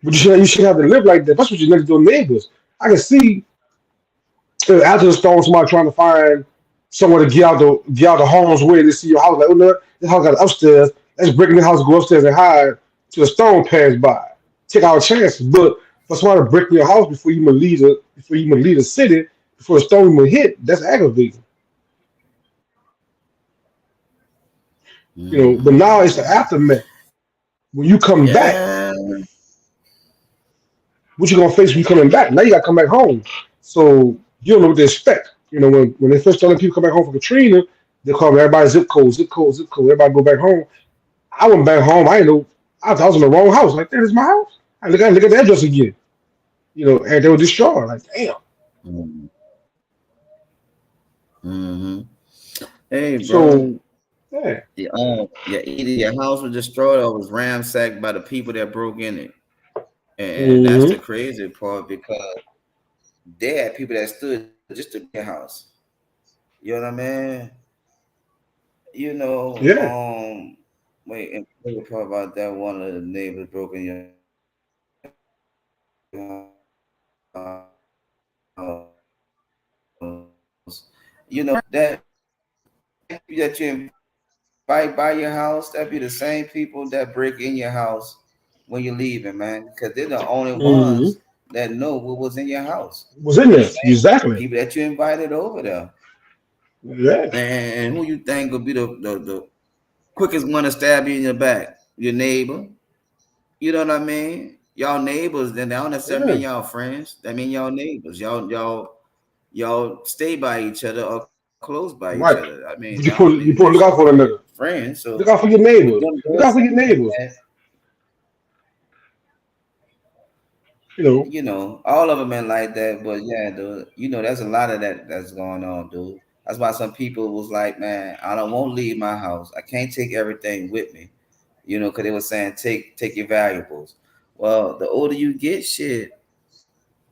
But you should have to live like that. That's what your next door neighbors. I can see after the storm, somebody trying to find somewhere to get out the home's way. They see your house like, oh no, this house got upstairs. Let's break in the house, go upstairs and hide till the storm pass by. Take our chances. But for somebody to break in your house before you even leave the city, before the storm even hit, that's aggravating. But now it's the Mm-hmm. aftermath. When you come back, Yeah. what you gonna face when you coming back? Now you gotta come back home. So you don't know what to expect. When they first started people come back home from Katrina, they call everybody zip code, zip code, zip code. Everybody go back home. I went back home. I didn't know I was in the wrong house. Like, that is my house. I look at the address again. And they were destroyed. Like, damn. Mm-hmm. Hey, bro. So yeah. Either your house was destroyed or was ransacked by the people that broke in it, and that's the Hmm. crazy part because they had people that stood just to be in your house. You know what I mean? You know, Yeah. wait, and the part about that one of the neighbors broke in your house. You know that you invite by your house, that be the same people that break in your house when you're leaving, man. Because they're the only Hmm. ones that know what was in your house. Was in The there. same Exactly. people that you invited over there. Yeah. And who you think will be the quickest one to stab you in your back? Your neighbor. You know what I mean? Y'all neighbors, then that don't necessarily mean Yeah. y'all friends. That mean y'all neighbors. Y'all stay by each other or close by each other. I Right. mean, that don't But mean you're look necessarily out for the nigga. friends. So Look out for your with neighbors. them Look doing out for something your like neighbors. that, You know. all of them ain't like that. But yeah, dude, there's a lot of that that's going on, dude. That's why some people was like, man, I don't want to leave my house. I can't take everything with me, because they were saying take your valuables. Well, the older you get, shit,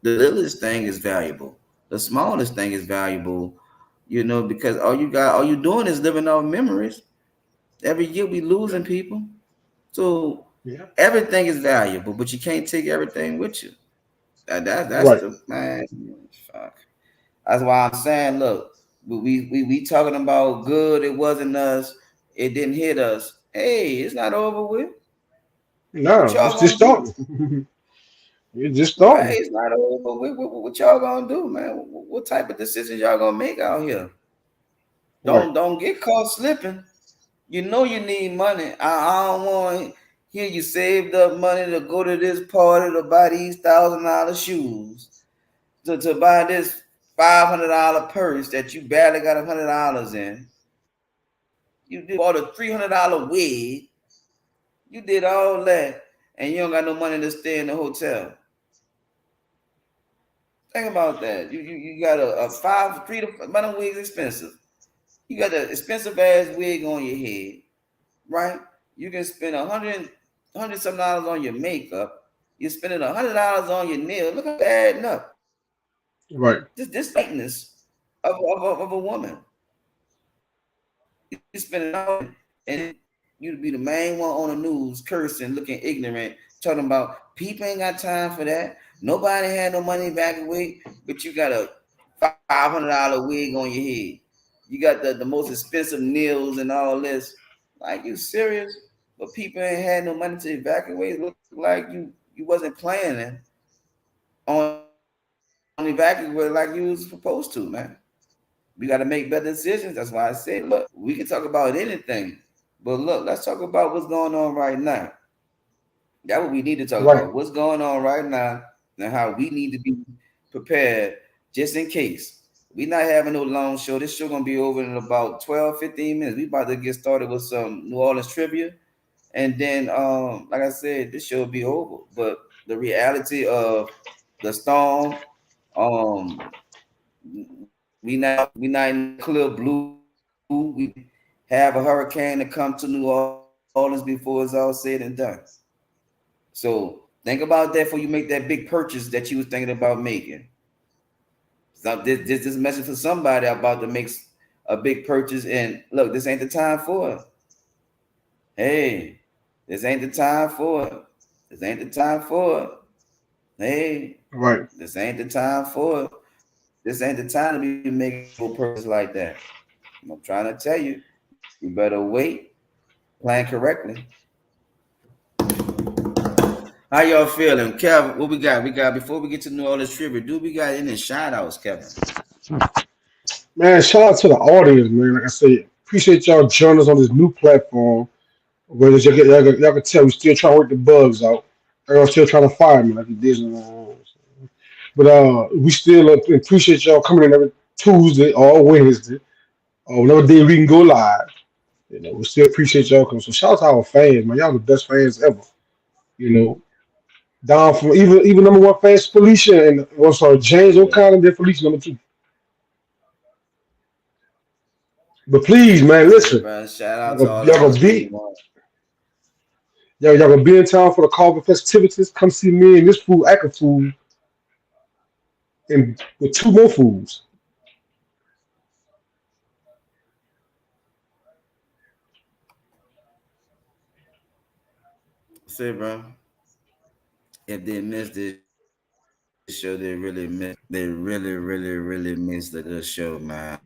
the littlest thing is valuable. The smallest thing is valuable, because all you doing is living off memories. Every year we losing people. So Yeah. everything is valuable, but you can't take everything with you. That's Right. the man. Fuck. That's why I'm saying, look. We talking about good. It wasn't us. It didn't hit us. Hey, it's not over with. What No, y'all it's just gonna do? starting. It's just Right, starting. it's not over with. What y'all gonna do, man? What type of decisions y'all gonna make out here? Right, Don't get caught slipping. You know you need money. I don't want to hear you saved up money to go to this party to buy these $1,000 shoes, to buy this $500 purse that you barely got $100 in. You bought a $300 wig. You did all that, and you don't got no money to stay in the hotel. Think about that. You got a five, three to but them wigs expensive. You got the expensive ass wig on your head, right? You can spend hundred some dollars on your makeup. You're spending $100 on your nail. Look how it's adding up. right, This lightness of a woman. You spending all and you be the main one on the news cursing, looking ignorant, talking about people ain't got time for that. Nobody had no money back away, but you got a $500 wig on your head. You got the most expensive nails and all this. Like you serious? But people ain't had no money to evacuate. It look like you wasn't planning on evacuating like you was supposed to, man. We got to make better decisions. That's why I said, look, we can talk about anything, but look, let's talk about what's going on right now. That's what we need to talk about. right, What's going on right now and how we need to be prepared just in case. We're not having no long show. This show gonna be over in about 12, 15 minutes. We about to get started with some New Orleans trivia. And then like I said, this show will be over. But the reality of the storm, um, we not in the clear blue. We have a hurricane to come to New Orleans before it's all said and done. So think about that before you make that big purchase that you was thinking about making. So this message for somebody about to make a big purchase, and look, this ain't the time for it. Hey, this ain't the time for it. This ain't the time for it. Hey, right. this ain't the time for it. This ain't the time to be making no purchase like that. I'm trying to tell you, you better wait, plan correctly. How y'all feeling, Kevin? What we got? We got before we get to New Orleans trivia. Do we got any shout outs, Kevin? Man, shout out to the audience, man. Like I said, appreciate y'all joining us on this new platform. Where y'all can tell we still trying to work the bugs out. Everyone's still trying to fire me like he did. But we still appreciate y'all coming in every Tuesday or Wednesday or whatever day we can go live. You know, we still appreciate y'all coming. So shout out to our fans, man. Y'all the best fans ever. You know, down from even number one fans, Felicia, and well, sorry, James O'Connor, then Felicia number two. But please, man, Say, listen. bro, shout out Y'all to gonna, all y'all our gonna day be one. y'all gonna be in town for the carver festivities. Come see me and this fool, Acker fool, and with two more fools. Say, bro, if they missed this show, they really missed the good show, man.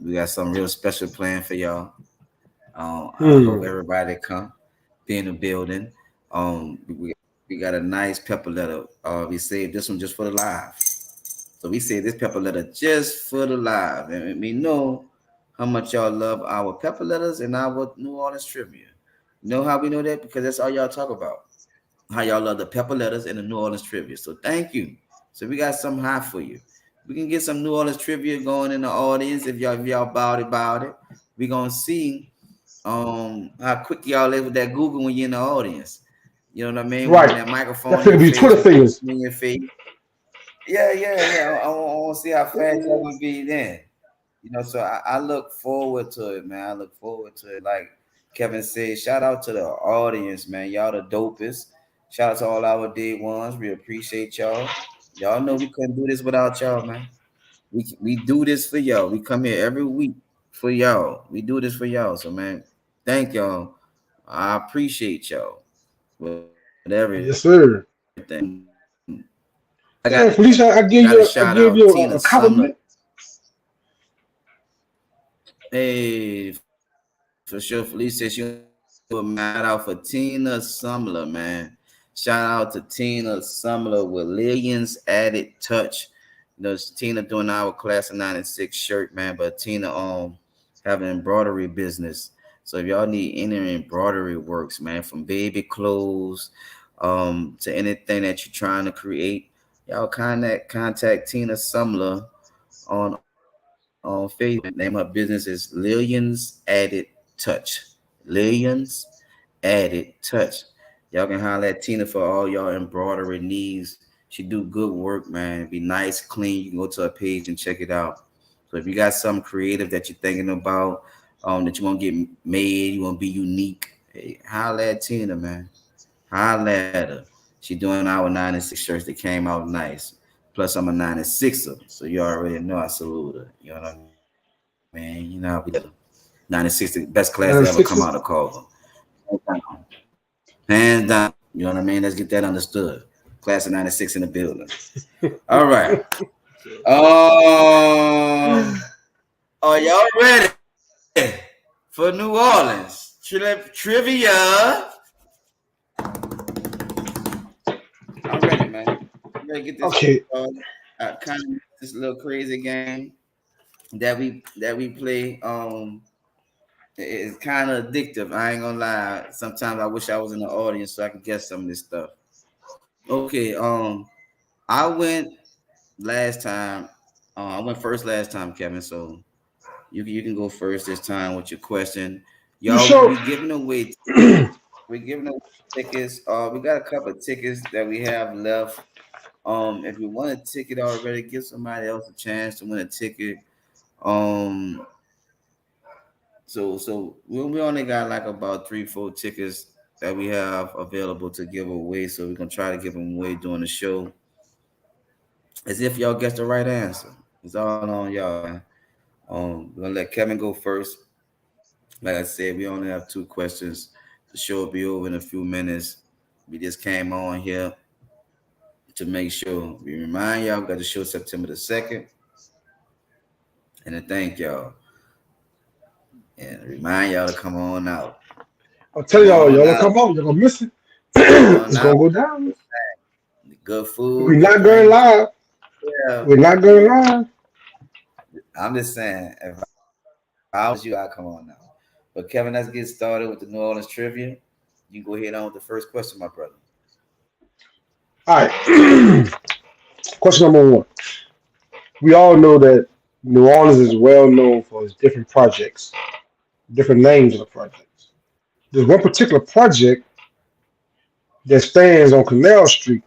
We got some real special plan for y'all. I hope everybody Hmm. come, be in the building. We got a nice pepper letter. We saved this one just for the live. So we saved this pepper letter just for the live, and we know how much y'all love our pepper letters and our New Orleans trivia. You know how we know that? Because that's all y'all talk about. How y'all love the pepper letters and the New Orleans trivia. So thank you. So we got something high for you. We can get some New Orleans trivia going in the audience if y'all about it. We gonna see how quick y'all is with that Google when you're in the audience. You know what I mean? When Right. that microphone That's in your gonna be face, Twitter when that fingers. in your face. Yeah. I want to see how fast y'all gonna be then. So I look forward to it, man. I look forward to it. Like Kevin said, shout out to the audience, man. Y'all the dopest. Shout out to all our day ones. We appreciate y'all. Y'all know we couldn't do this without y'all, man. We do this for y'all. We come here every week for y'all. We do this for y'all. So man, thank y'all. I appreciate y'all with everything. Yes, sir. I got Yeah, a Felicia, shout out Tina I gave you Sumner. a compliment. Hey, for sure. Felice says she want to do it, man. Shout out for Tina Sumler, man. Shout out to Tina Sumler with Lillian's added touch. Tina doing our class of '96 shirt, man. But Tina having embroidery business. So if y'all need any embroidery works, man, from baby clothes to anything that you're trying to create, y'all contact Tina Sumler on Facebook. Name her business is Lillian's Added Touch. Lillian's Added Touch. Y'all can holler at Tina for all y'all embroidery needs. She do good work, man. Be nice, clean. You can go to her page and check it out. So if you got something creative that you're thinking about, that you want to get made, you want to be unique, hey, holler at Tina, man. Holler at her. She doing our '96 shirts that came out nice. Plus, I'm a '96er, so you already know I salute her. You know what I mean? You know how we do. '96, the best class to ever come out of 96. Culver. Hands down. You know what I mean? Let's get that understood. Class of '96 in the building. All right. Are y'all ready for New Orleans trivia? I'm ready, man. I'm ready to get this Okay. kind of this little crazy game that we play. It's kind of addictive. I ain't gonna lie. Sometimes I wish I was in the audience so I could guess some of this stuff. Okay. I went last time. I went first last time, Kevin. So you can go first this time with your question. You Y'all, sure? we giving away. We're giving away tickets. We got a couple of tickets that we have left. If you want a ticket already, give somebody else a chance to win a ticket. Um, so we only got like about 3, 4 tickets that we have available to give away. So we're gonna try to give them away during the show, as if y'all guess the right answer. It's all on y'all, man. We're gonna let Kevin go first. Like I said, we only have 2 questions. The show will be over in a few minutes. We just came on here to make sure we remind y'all we got the show September the 2nd. And to thank y'all. And remind y'all to come on out. I'll tell Come y'all, on y'all gonna out. come out, y'all gonna miss it. Come on It's out. gonna go down. Good food, We're good not going drinks. live. Yeah. We're not going live. I'm just saying, if I was you, I'd come on now. But Kevin, let's get started with the New Orleans trivia. You can go ahead on with the first question, my brother. All right. Question number one. We all know that New Orleans is well known for its different projects, different names of the projects. There's one particular project that stands on Canal Street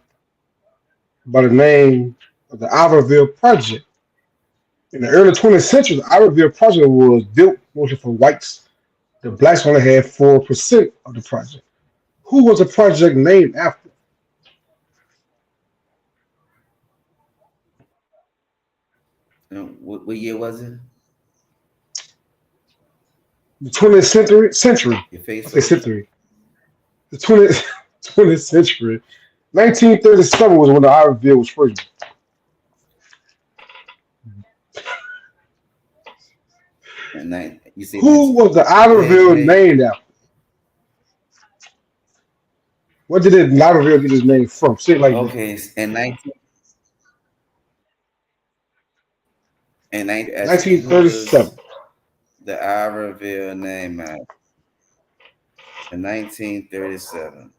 by the name of the Iberville Project. In the early 20th century, the Iberville Project was built mostly for whites. The blacks only had 4% of the project. Who was the project named after? What year was it? The 20th century. Your face I say froze. century. The 20th century. 1937 was when the Iberville was first. And you say Who 19. was the Go ahead, go Iberville ahead. named after? What did it Iberville get its name from? Say it like this. Okay, in 19 asking who was 1937. the Iberville name at in 1937.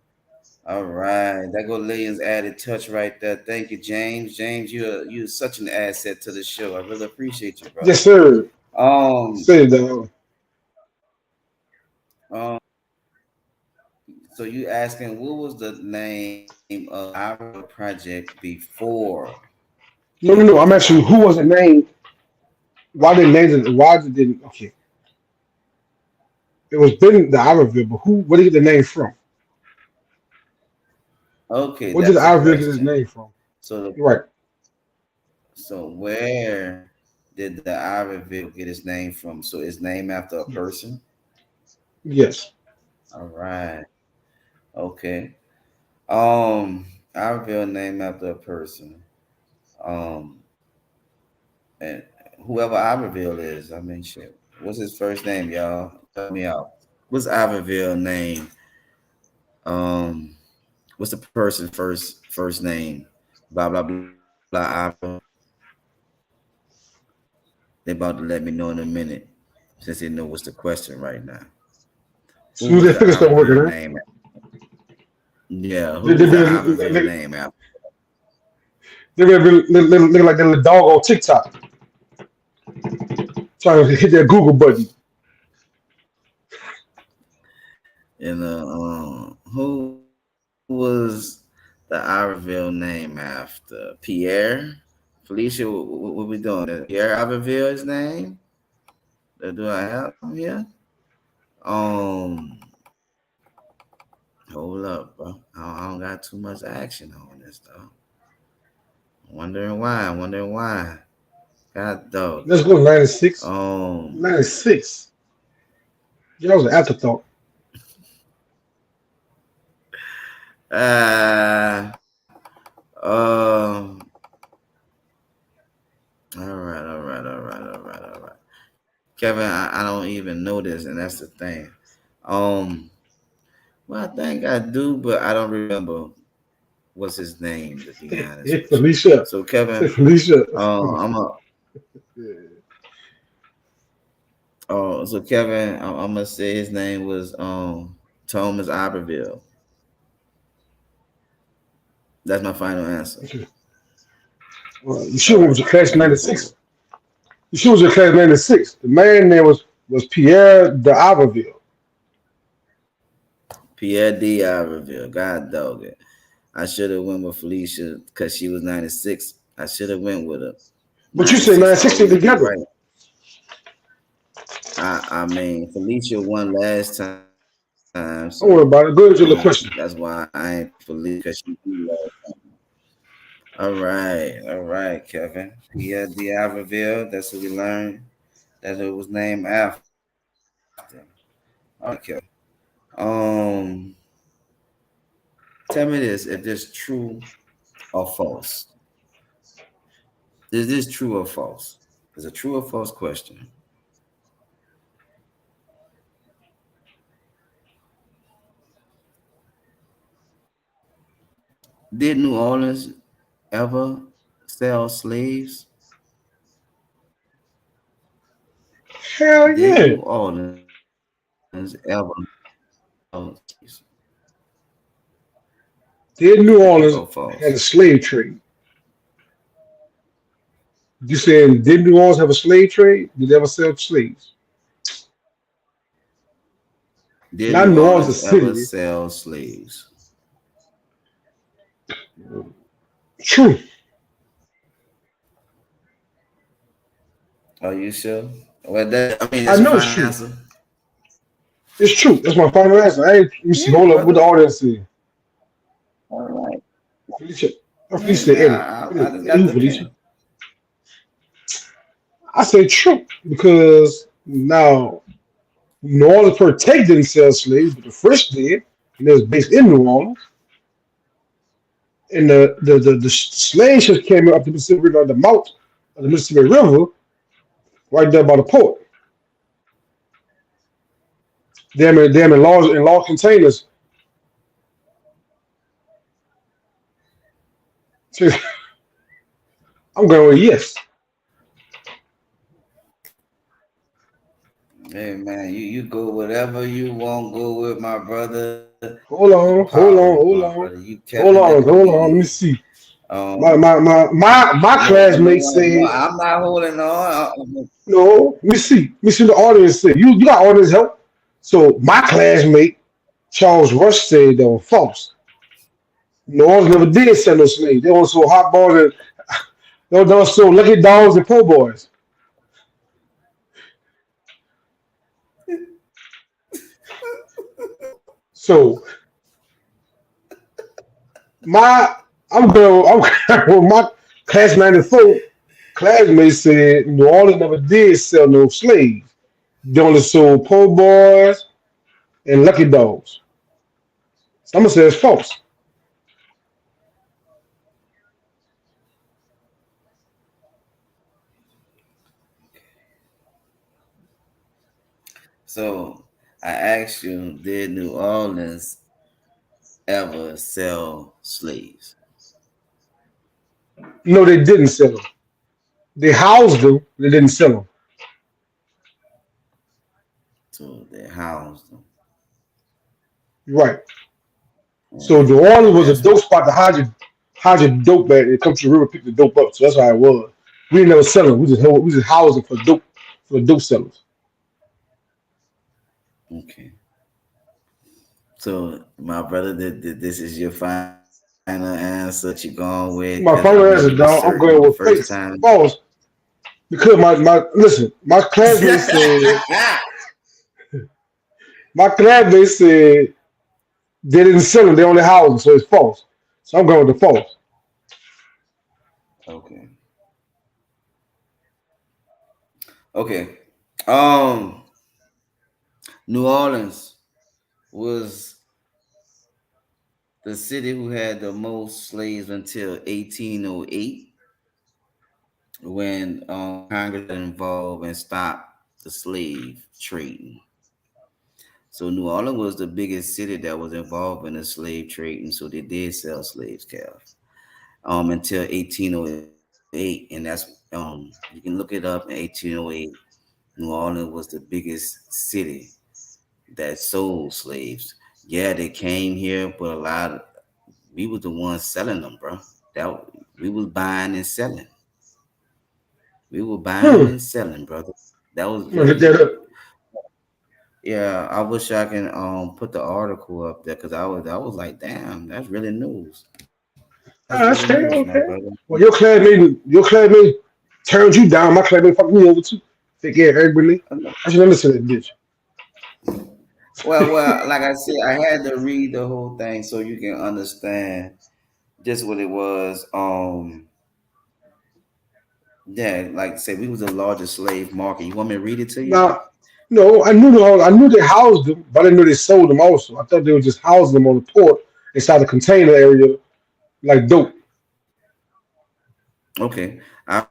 All right, that go Lillian's added touch right there. Thank you, James. James, you're such an asset to the show. I really appreciate you, brother. Yes, sir. Um, Say it down. um. So you asking what was the name of the Iberville project before No, it no, no. was I'm the asking you, who was the Iberville? name? Why did names it? Why did it? Okay, it was been the Iberville, but who? Where did it get the name from? Okay, What did the that's a Iberville get its question. name from? So the, You're right. so where did the Iberville get its name from? So it's named after a Yes. person. Yes. All right. Okay. Iberville named after a person. Um, and whoever Iberville is, I mean, shit. What's his first name, y'all? Help me out. What's Iberville name? Um, what's the person's first name? Blah blah blah. Iberville. They about to let me know in a minute, since they know what's the question right now. As Who soon as was that the figure start working, Iberville huh? name? Yeah, who They was they the been Iberville name after? they been looking like that little dog on TikTok trying to hit that Google button. And who was the Iberville name after? Pierre? Felicia, what we doing? Is Pierre Iberville his name? Do I have him here? Um, hold up, bro. I don't got too much action on this though. Wondering why. Wondering why. God dog Let's it. go 96. Um. 96. Yeah, that was an afterthought. Uh. Um. All right. All right. All right. All right. All right. Kevin, I don't even know this, and that's the thing. Um. Well, I think I do, but I don't remember what's his name. To be honest with you. Felicia. So I said Kevin, Felicia. I'm a. Oh, so Kevin, I'm gonna say his name was Thomas Iberville. That's my final answer. Okay. You All sure it right, was a class let me move. 96? You sure it was a class 96? The man there was Pierre de Iberville. Pierre D. Iberville. God dog it. I should have went with Felicia because she was 96. I should have went with her. But you said 96 96 always be together. right. I mean, Felicia won last time, so Don't worry about it. Go into the that's question. why I ain't Felicia because she beat last time. All right, Kevin. Pierre D. Iberville. That's what we learned. That it was named after. All right, Kevin. Um, tell me this: if this true or false. Is this true or false? It's a true or false question. Did New Orleans ever sell slaves? Hell Did yeah. New Orleans ever sell slaves? Did New True Orleans or had a false? slave trade? You saying did New Orleans have a slave trade? Did they ever sell slaves? Did Not New New Orleans, the Orleans ever city. sell slaves? True. Are you sure? Well, that I mean, I that's your know it's final true. answer. It's true. That's my final answer. I ain't, let me see. Yeah, Hold up. What the brother. audience say? All right. Felicia. Oh, Hey, Felicia said man, edit. I Edit. just Edit got who, the Felicia? pen. I say true because now New Orleans per take didn't sell slaves, but the French did, and it was based in New Orleans. And the slave ships came up the Mississippi, the mouth of the Mississippi River, right there by the port. Them in large containers. So I'm going with yes. Hey, man, you go whatever you want. Go with my brother. Hold The on, hold power, on, hold my on, brother. You hold Kevin the on, hold on. Let me comedian. see. Um, My no, classmate no, said I'm not holding on. no. Let me see. Let me see the audience say. You got audience help. So my classmate Charles Rush said they were false. New Orleans never did sell no slaves. They only sold hot boys and they only sold lucky dogs and po' boys. So my I'm going with my class 94 classmate said New Orleans never did sell no slaves. They only sold po' boys and lucky dogs. So I'm gonna say it's false. So I asked you, did New Orleans ever sell slaves No, they didn't sell them. They housed them. They didn't sell them. to their house? Right. So And New Orleans was a that's dope spot to hide your dope at. It comes to the river, pick the dope up. So that's how it was. We didn't never sell them. We just housed them for dope sellers. okay. So my brother, this is your final answer that you going with? Because I know My you was final answer, certain the dog. I'm first going with time. face false because my listen. My classmates said they didn't sell them. They only housed them, so it's false. So I'm going with the false. Okay. Okay. Um, New Orleans was the city who had the most slaves until 1808, when Congress got involved and stopped the slave trading. So New Orleans was the biggest city that was involved in the slave trading. So they did sell slaves, Cal. Until 1808, and that's you can look it up in 1808. New Orleans was the biggest city that sold slaves. Yeah, they came here, but we was the ones selling them, bro. That we was buying and selling. We were buying Hmm. and selling, brother. That was I'm gonna look that up. yeah. I wish I can put the article up there because I was like, damn, that's really news. That's really Ah, news, okay, my brother. okay. Well, your classmate turned you down. My classmate fucked me over too. Take care, everybody. I should listen to that bitch. Well, like I said, I had to read the whole thing so you can understand just what it was. Yeah, like I said, we was the largest slave market. You want me to read it to you? Now, no, I knew they housed them, but I didn't know they sold them. Also, I thought they were just housing them on the port inside the container area, like dope. Okay, I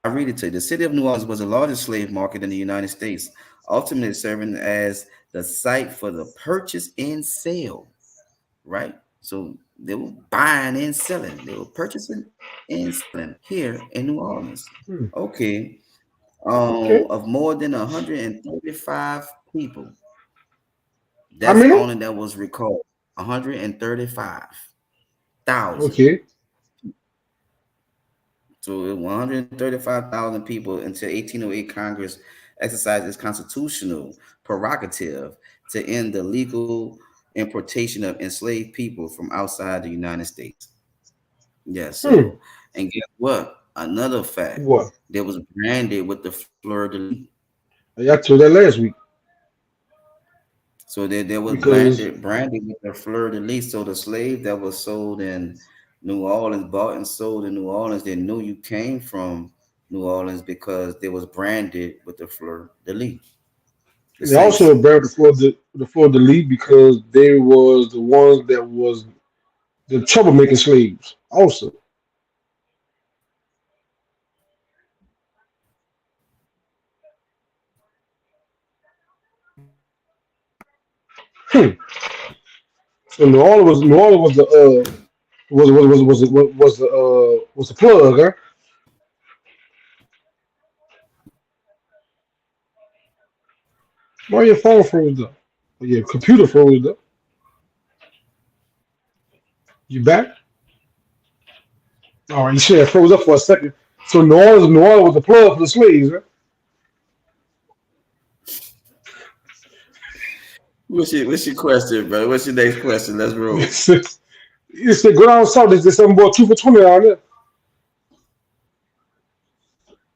read it to you. The city of New Orleans was the largest slave market in the United States, ultimately serving as the site for the purchase and sale. Right, so they were buying and selling. They were purchasing and selling here in New Orleans. Hmm. Okay, Okay, of more than 135 people. how That's many? only that was recalled. 135,000. Okay. So 135,000 people until 1808 Congress exercised its constitutional prerogative to end the legal importation of enslaved people from outside the United States. Yeah, Hmm. so and guess what? Another fact What? that was branded with the fleur de lis. I told that last week So there was because branded with the fleur de lis. So the slave that was sold in New Orleans, bought and sold in New Orleans, they knew you came from New Orleans because they was branded with the fleur de lis. The they say also so. buried the lead because they was the ones that was the troublemaking slaves. Also, hmm. So New Orleans was the was the plug, huh? Why your phone froze up? Oh, your computer froze up. You back? All right, you should have froze up for a second. So New Orleans was the plug for the slaves, huh? What's your question, bro? What's your next question? Let's roll. You said go down south. There's something about 2 for 20 down there.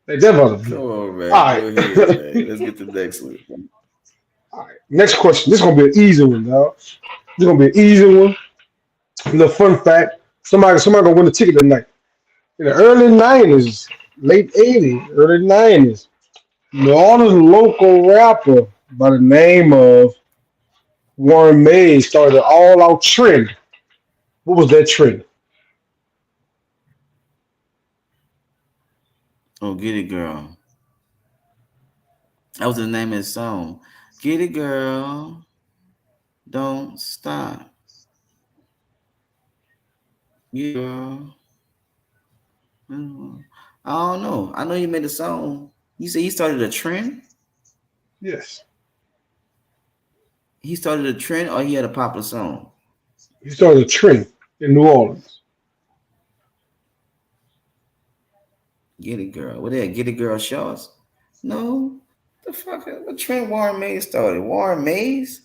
Like that Come mother. on, man. All Go right. ahead, man. Let's get the next one. All right. Next question. This is gonna be an easy one, dog. This is gonna be an easy one. A little fun fact. Somebody gonna win the ticket tonight. In the early '90s, late '80s, early '90s, New Orleans local rapper by the name of Warren May started an all-out trend. What was that trend? Oh, get it, girl. That was the name of his song. Get it, girl. Don't stop. Yeah, girl. I don't know. I know you made a song. You say he started a trend? Yes. He started a trend or he had a popular song? He started a trend in New Orleans. Get it, girl. What that? Get it, girl shorts? No. The fuck? What trend Warren Mays started? Warren Mays?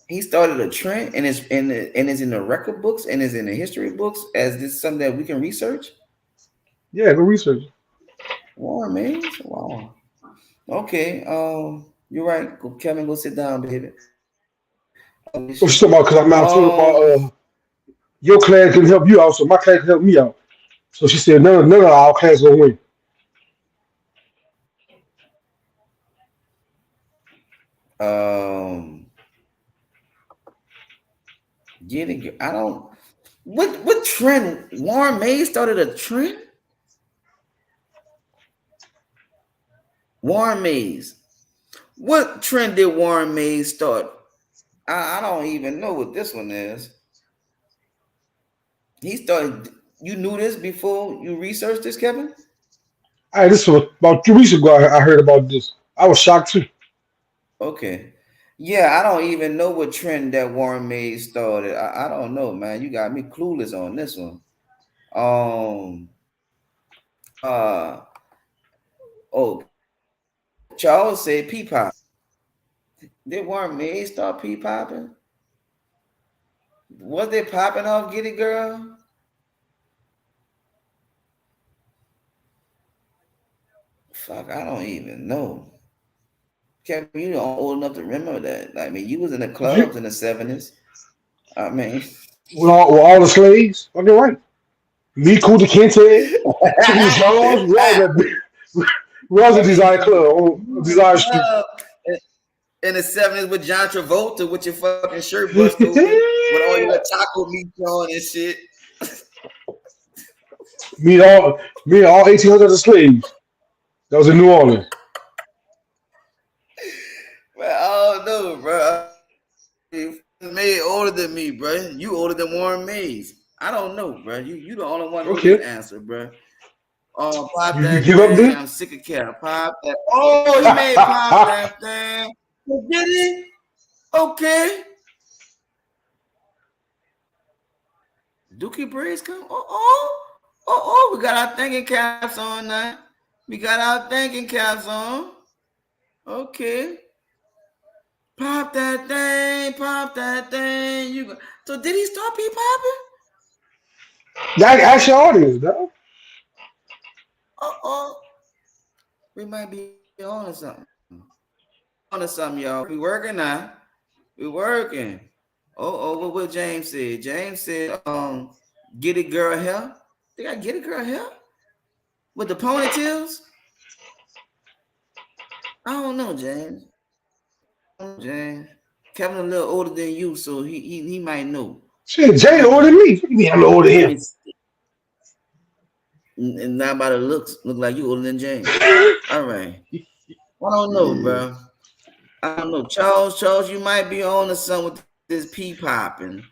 He started a trend and it's in the record books and is in the history books as this something that we can research. Yeah, go research. Warren Mays? Wow. Okay. You're right. Go, Kevin, go sit down, baby. What you talking about? Because I'm not talking about your class can help you out, so my class can help me out. So she said none of our class gonna win. um, getting. I don't. What trend? Warren Mays started a trend. Warren Mays. What trend did Warren Mays start? I don't even know what this one is. He started. You knew this before you researched this, Kevin? Hey, this was about 3 weeks ago. I heard about this. I was shocked too. Okay. Yeah, I don't even know what trend that Warren Mays started. I don't know, man. You got me clueless on this one. Um. Uh. Oh, Charles said pea pop. Did Warren Mays start pea popping? Was they popping off Get It Girl? Fuck, I don't even know. Kevin, you don't old enough to remember that. I mean, you was in the You, clubs in the 70s. I mean, with all the slaves, fucking right. Me, Kunta Kinte, Chicken Charles, we was at Desire Club on Desire Street. in the 70s with John Travolta with your fucking shirt bust open with all your taco meat on and shit. me and all me and all 1,800 of slaves. That was in New Orleans. Man, I don't know, bro. May older than me, bro. You older than Warren Mays. I don't know, bro. You the only one know this Okay. answer, bro. Pop You that give up thing. then? I'm sick of cat. Pop that. Oh, he made pop that thing. Oh, did he? Okay. Dookie Braids come. We got our thinking caps on now. We got our thinking caps on. Okay. Pop that thing. Pop that thing. So did he start pee popping? Ask your audience, dog. Uh-oh. We might be on to something. On to something, y'all. We working now. We working. What James said. James said, get it girl hair. They got get it girl hair? With the ponytails? I don't know, James. James. Kevin a little older than you, so he might know. Shit, Jay older than me. What you mean I'm older than Let him? me see. And now by the looks, look like you older than James. All right. I don't know, bro. I don't know. Charles, you might be on to something with this pee popping.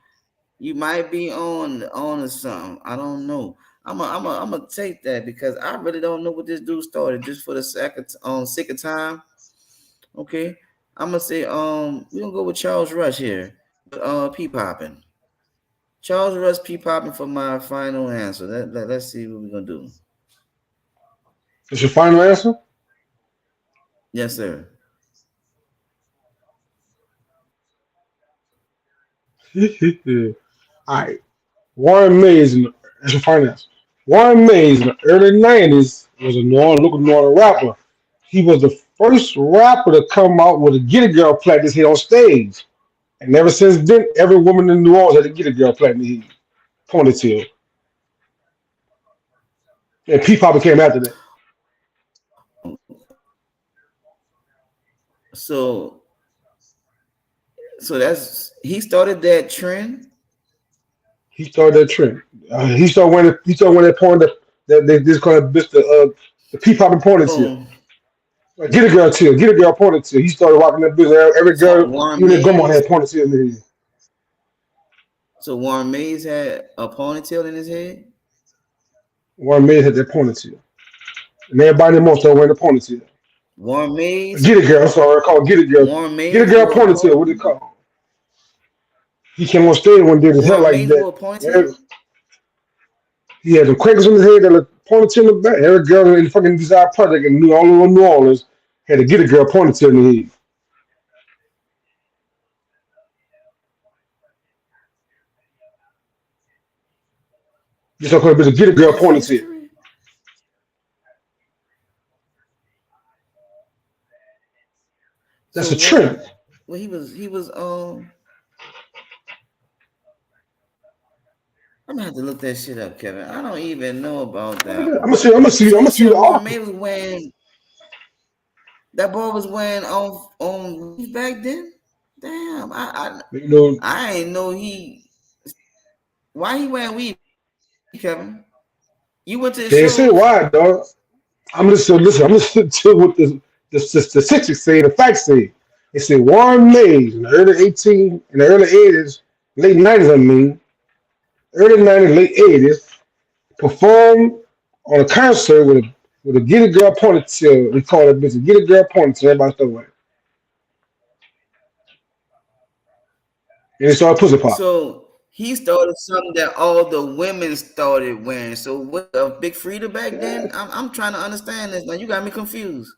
You might be on to something. I don't know. I'm gonna take that because I really don't know what this dude started just for the sake of time. Okay. I'm gonna say we're gonna go with Charles Rush here. Pee popping. Charles Rush pee popping for my final answer. Let's see what we're gonna do. That's your final answer? Yes, sir. Alright. Warren Mays that's your final answer. Warren Mays in the early 90s was a local New Orleans rapper. He was the first rapper to come out with a Get a Girl platinum hit on stage. And ever since then, every woman in New Orleans had to Get a Girl platinum hit. Ponytail. And P Papa came after that. So that's he started that trend. He started that trend. He started wearing that porn that they just call it the P Papa ponytail. Boom. Like, get a girl till, get a girl ponytail. He started rocking that bitch. Every So girl, Warren even their grandma Mays, had ponytail in their head. so Warren Mays had a ponytail in his head. One man had that ponytail. And everybody in the started wearing a ponytail. Warren Mays, Get a girl, I'm sorry, I call it get a girl. Warren Get a Mays girl wore a ponytail, what they ponytail. call it? He came on stage one day with his hair Warren like Mays that. wore a ponytail. Every- He had the crackers on his head, got a ponytail in the back. Every girl in the fucking Desire Project in New Orleans had to get a girl ponytail in the head. Just like a bitch, get a girl That's ponytail. history. That's So a trend. Warren, well, I'm gonna have to look that shit up, Kevin. I don't even know about I'm that one. gonna see, I'm gonna see, I'm So you gonna see said the Warren May article. was wearing that boy was wearing on weave back then? Damn, You know, I ain't know he why he wearing weave, Kevin. You went to the they ain't say shows. why, dog. I'm listening to what the statistics say, the facts say. They say Warren Mays in the early 80s, late 90s, I mean, early 90s, late 80s, performed on a concert with a get a girl ponytail. They call it bitch a get a girl ponytail. Everybody started wearing it. And they started pussy pop. So he started something that all the women started wearing. So what a big Frida back Yeah. then? I'm trying to understand this now. You got me confused.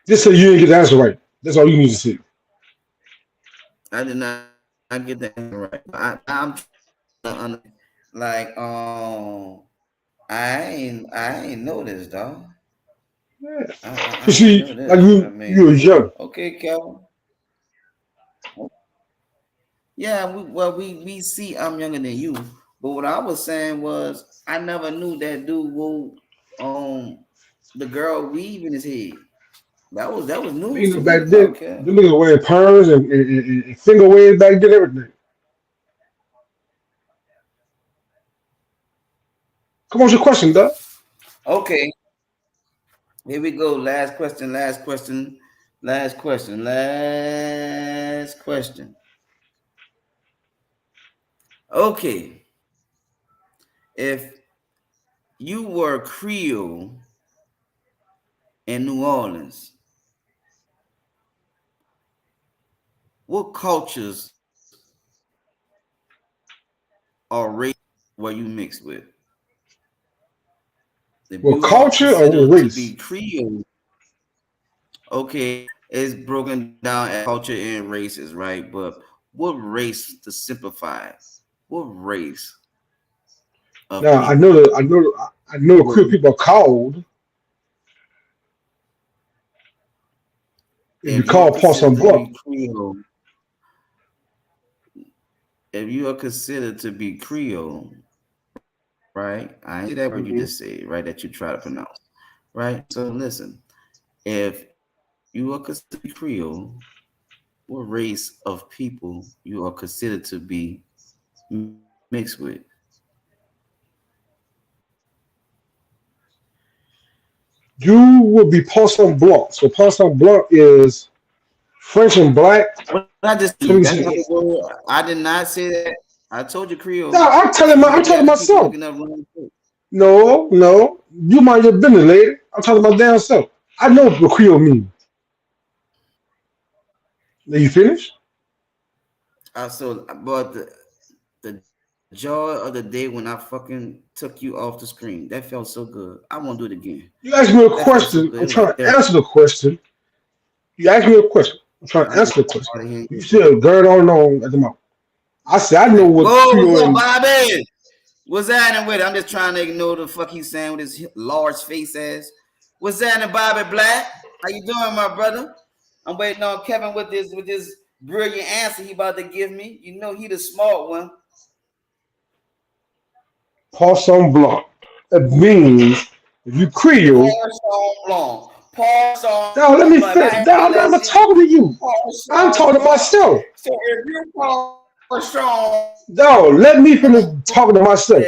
Just so you didn't get the answer right. That's all you need to see. I did not get the answer right. I'm like I ain't know this, dog. Yeah. I You ain't see, know like this. I you mean, was young. okay, Calvin. Yeah, we see I'm younger than you, but what I was saying was I never knew that dude wore the girl weave in his head. That was news You to know, me, back dog. then, Cal. the niggas wearing perms and finger waves back then, everything. Come on, your question, Doc. Okay, here we go. Last question. Last question. Last question. Last question. Okay, if you were Creole in New Orleans, what cultures or race were you mixed with? If Well, you are culture or considered to race? be Creole, okay, it's broken down as culture and races, right? But what race to simplify? What race of Now, people I know the would queer you, people are called, if you if you are call Paul considered some to be blunt, Creole, if you are considered to be Creole, right? I ain't say that word you just mm-hmm. said, right? That you try to pronounce, right? So listen, if you are considered to be Creole, what race of people you are considered to be mixed with? you would be Paul some blunt. So Paul some blunt is French and black. What I just So said, you that's not see, the word. I did not say that. I told you no, Creole. So I'm you telling got people myself. looking up wrong. No, no, you mind your business, lady. I'm talking about damn self. I know what Creole mean. Are you finished? But the joy of the day when I fucking took you off the screen, that felt so good. I won't do it again. You asked me a That felt so question. good. It I'm was like trying to therapy. answer the question. You asked me a question. I'm I trying to answer the question. want to hear You you. still gird on at the mouth. I said I know what Whoa, Creole what's up, and Bobby? What's happening with it? I'm just trying to ignore the fuck he's saying with his large face ass. What's happening, Bobby Black? How you doing, my brother? I'm waiting on Kevin with this brilliant answer he about to give me. You know he the smart one. Poisson Blanc. It means if you Creole. Parson Blanc. Parson Now let me Blanc. If I finish. had to Now spell I'm that not shit, talking to you. I'm Parson talking to Blanc. myself. So if you're Parson No, let me finish talking to that myself.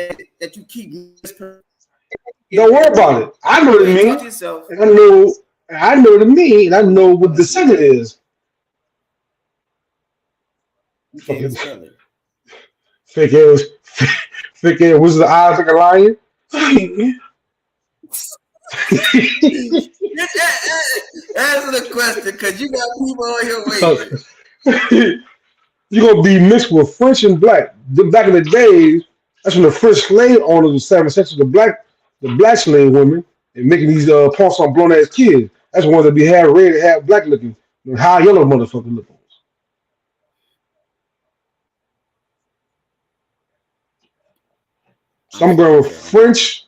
you keep mispronouncing. Don't worry about it. I know Go what it ahead, talk to means, yourself. and I know what it means, and I know what the descendant is. You can't even Fucking spell it. fake ass, fake ass. What's the eyes like a lion? Answer the question, cause you got people on here waiting. You're gonna be mixed with French and black. Back in the days, that's when the French slave owners was having sex with the black slave women and making these pumps on blown ass kids. That's the ones that be half red and half black looking, and high yellow motherfucking looking. So I'm I'm finna going look with at them. French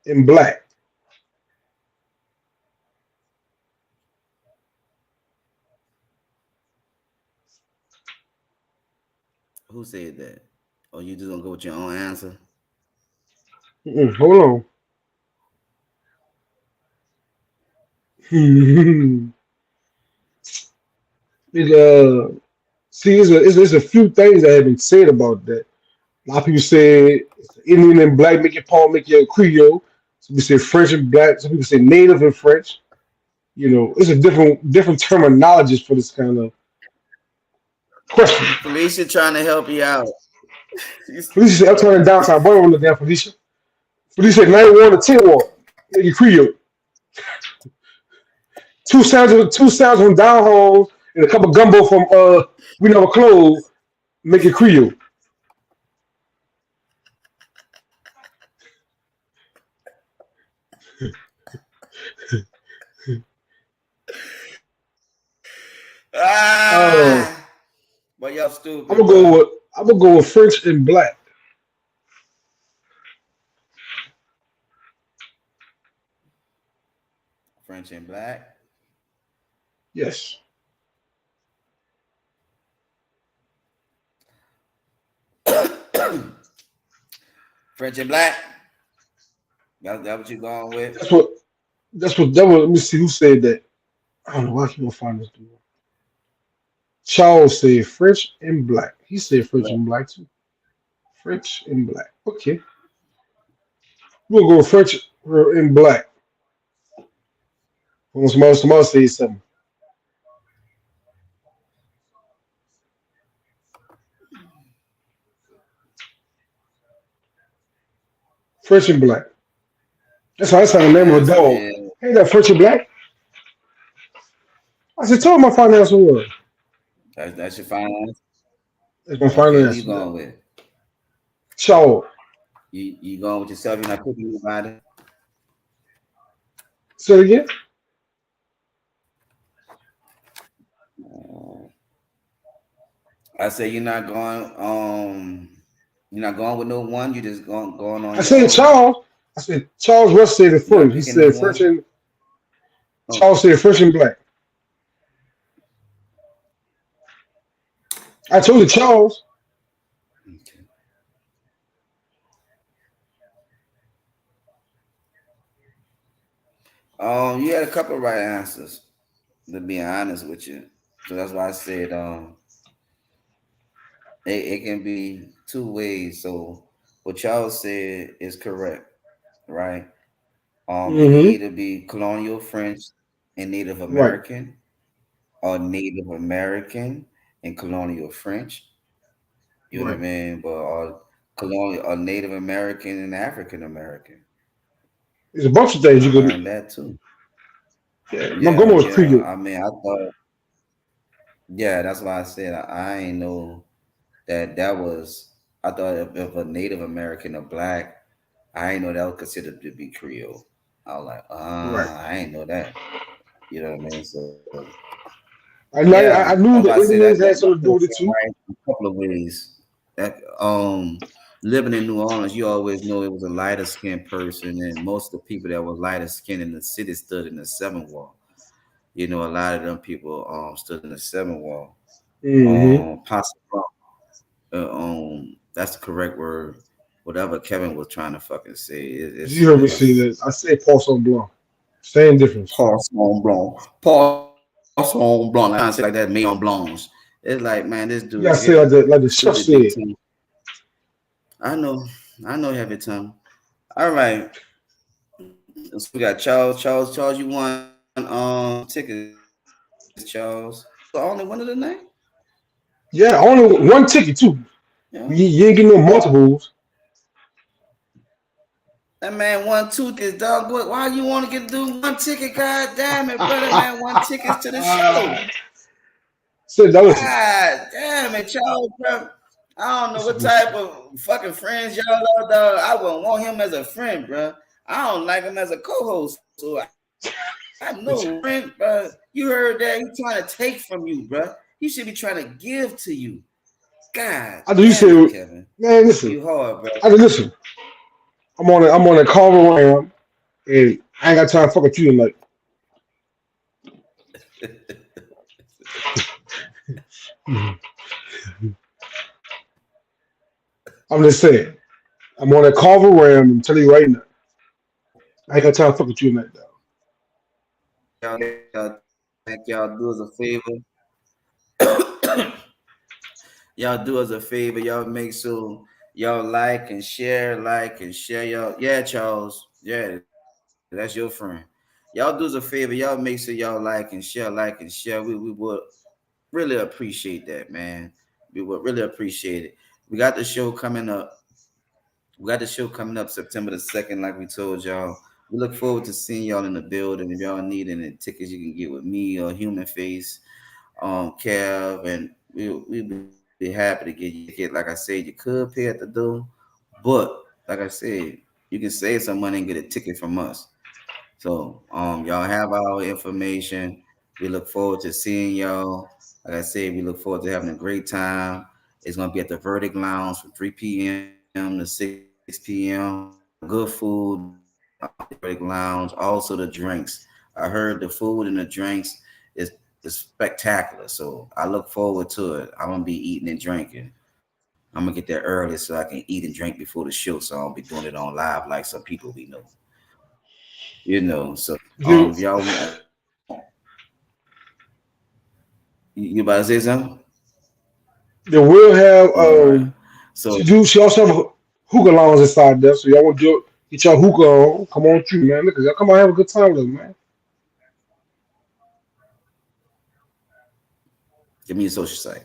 and black. Who said that? Or you just gonna go with your own answer? Hold on. it, see, it's a few things that have been said about that. A lot of people say Indian and black make your Paul make your Creole. Some people say French and black. Some people say Native and French. You know, it's a different terminologies for this kind of question. Felicia trying to help you out. Felicia said uptown and downtown. Boy, on the damn Felicia. Felicia said 91 to 10 walk. Make your Creole. Two sounds from down home and a couple gumbo from we never close. Make your Creole. Uh, Ah, but y'all I'm stupid, gonna go bro. with I'm gonna go with French and black. French and black. Yes. French and black. That what you going with? That's what that was. Let me see who said that. I don't know why I keep on finding this dude. Charles said French and black. He said French Black. and black too. French and black. Okay. We'll go French and black. When somebody say something. French and black. That's how the The name of a answer dog. is Hey, that French and black. I said, told my finance was. that's your final answer. That's my Okay, who you finance. Yeah. going with? Charles. You going with yourself? You're not picking anybody. Say it again. I say you're not going. You're not going with no one. You just going on I your said own. Charles. I said Charles Russ said it You're not first. He picking no said French one. and Oh, Charles said French and black. I told you Charles. okay. You had a couple of right answers. To be honest with you, so that's why I said it can be two ways. So what y'all said is correct, right? It can Mm-hmm. either be colonial French and Native Right. American, or Native American and colonial French. You know what I Right. mean? But colonial or Native American and African American. There's a bunch of things I you could. learned that too. Yeah. Yeah, Montgomery was yeah. Creole. I mean, I thought, yeah, that's why I said I ain't know that was. I thought if a Native American or black, I ain't know that was considered to be Creole. I was like, Right. I ain't know that. You know what I mean? So I, yeah, I that's knew why I the said that Indians that, had that something to could do have with it been too. right in a couple of ways. That living in New Orleans, you always know it was a lighter skinned person, and most of the people that was lighter skinned in the city stood in the seven wall. You know, a lot of them people stood in the seven wall. Mm-hmm. Possible, that's the correct word. Whatever Kevin was trying to fucking say, You heard me say it's that. I said Paulson Blanc. Same difference. Parson Blanc. Parson Blanc. Like trying to say like that, Mayon Blancs. It's like, man, this You dude gotta say here, like the chef stupid big said. teeth. I know, I know, heavy tongue. All right. So we got Charles. Charles, you won tickets, Charles. You the only winner tonight? Yeah, only one ticket too. Yeah. You ain't getting no multiples. That man won two tickets, dog. Why you want to get do one ticket? God damn it, brother, man. One tickets to the show. So now listen, God damn it, Charles, bro. I don't know what listen. type of fucking friends y'all are, dog. I wouldn't want him as a friend, bro. I don't like him as a co-host. So I know friend, bro. You heard that he trying to take from you, bro. He should be trying to give to you. God I do you damn say, it, Kevin. man, listen. You hard, bro. I do listen. I'm on a Carver Ram, and I ain't got time to fuck with you tonight. I'm just saying. I'm on a Carver Ram. I'm telling you right now. I ain't got time to fuck with you tonight, though. Y'all do us a favor. Y'all do us a favor. Y'all make sure y'all like and share y'all. Yeah, Charles. Yeah, that's your friend. Y'all do us a favor. Y'all make sure y'all like and share. We would really appreciate that, man. We would really appreciate it. We got the show coming up. We got the show coming up September the 2nd, like we told y'all. We look forward to seeing y'all in the building. If y'all need any tickets, you can get with me or Human Face, Kev, and we'll be happy to get you a ticket. Like I said, you could pay at the door, but like I said, you can save some money and get a ticket from us. So y'all have our information. We look forward to seeing y'all. Like I said, we look forward to having a great time. It's gonna be at the Verdict Lounge from 3 p.m. to 6 p.m. Good food at the Verdict Lounge. Also the drinks. I heard the food and the drinks is spectacular. So I look forward to it. I'm gonna be eating and drinking. I'm gonna get there early so I can eat and drink before the show. So I don't be doing it on live like some people we know. So You, y'all want you about to say something? they will have All right. So She also have hookah lounge inside there, so y'all want to get your hookah on. Come on through, man. Look, y'all come on have a good time with us, man. give me a social site.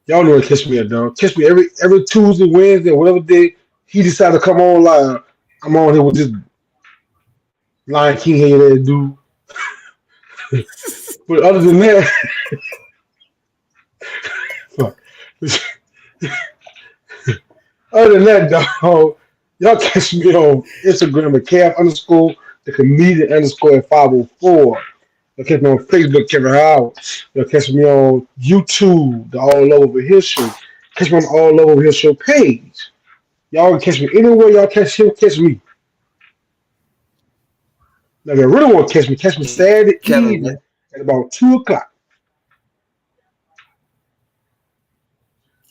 Y'all know to catch me at dog. Catch me every Tuesday, Wednesday, whatever day he decided to come on live. I'm on here with this Lion King head that dude. But other than that, fuck. Other than that, dog, y'all catch me on Instagram at calf underscore the comedian underscore at 504. You'll catch me on Facebook, Kevin Howard. You'll catch me on YouTube, the All Over His Show. Catch me on the All Over His Show page. Y'all can catch me anywhere y'all catch him, catch me. Now, if you really want to catch me Saturday Kevin, evening at about 2 o'clock.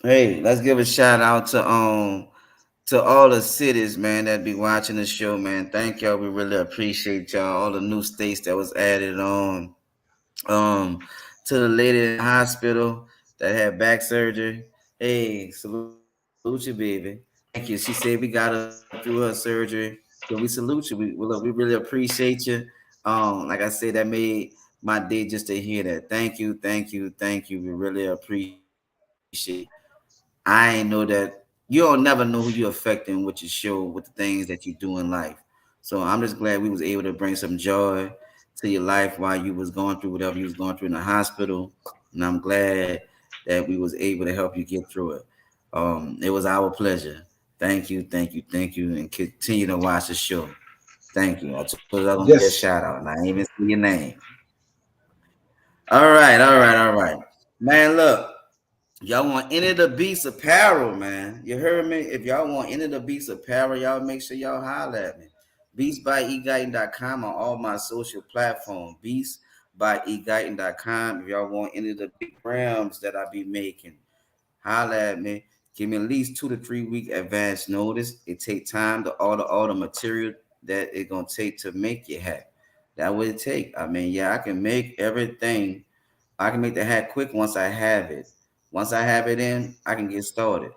hey, let's give a shout out to all the cities, man, that be watching the show, man. Thank y'all. We really appreciate y'all. All the new states that was added on. Um, to the lady in the hospital that had back surgery. Hey, salute you, baby. Thank you. She said we got her through her surgery. So we salute you. We really appreciate you. Like I said, that made my day just to hear that. Thank you. We really appreciate it. I know that you don't never know who you're affecting with your show, with the things that you do in life. So I'm just glad we was able to bring some joy to your life while you was going through whatever you was going through in the hospital. And I'm glad that we was able to help you get through it. It was our pleasure. Thank you, and continue to watch the show. Thank you. I told you I was gonna give you a shout Yes. out, and I ain't even see your name. All right. Man, look. Y'all want any of the Beats apparel, man. You heard me? If y'all want any of the Beats apparel, y'all make sure y'all holler at me. BeatsByEGuyton.com on all my social platforms. BeatsByEGuyton.com. If y'all want any of the big grams that I be making, holler at me. Give me at least 2 to 3 week advance notice. It take time to order all the material that it gonna take to make your hat. That what it take. I mean, yeah, I can make everything. I can make the hat quick once I have it. Once I have it in, I can get started.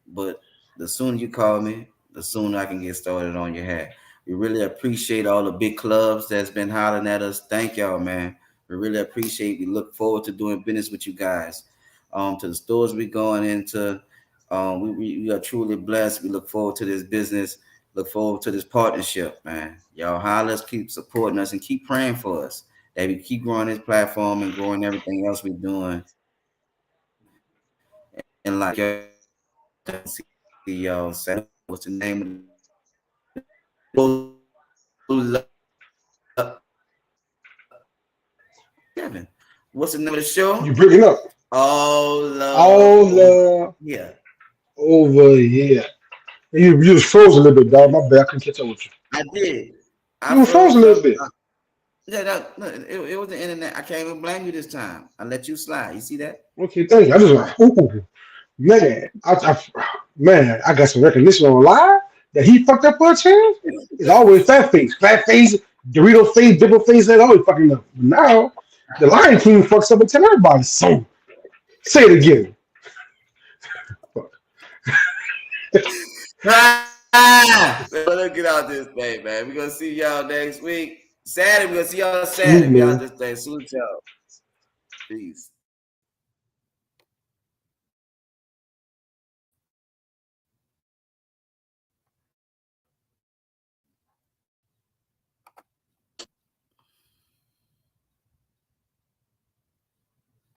But the sooner you call me, the sooner I can get started on your hat. We really appreciate all the big clubs that's been hollering at us. Thank y'all, man. We really appreciate. We look forward to doing business with you guys. To the stores we going into. We are truly blessed. We look forward to this business. Look forward to this partnership, man. Y'all holler us, keep supporting us, and keep praying for us that we keep growing this platform and growing everything else we're doing. And like y'all, see y'all. What's the name of Kevin? What's the name of the show? You breaking up. All love All over love here. over here. You was froze a little bit, dog. My bad. I couldn't catch up with you. I did. I You were froze a froze little up. bit. Yeah, it was the internet. I can't even blame you this time. I let you slide. You see that? Okay, thank you. I just like, ooh, man, man, I got some recognition online that he fucked up for a chance. It's always fat face, Dorito face, dipple face. That always fucking up. Now the Lion King fucks up and tell everybody. So say it again. Fuck. Let's get out this thing, man. We're gonna see y'all next week. Saturday, we're gonna see y'all Saturday. Salute, We out man. this thing. Salute y'all. Peace.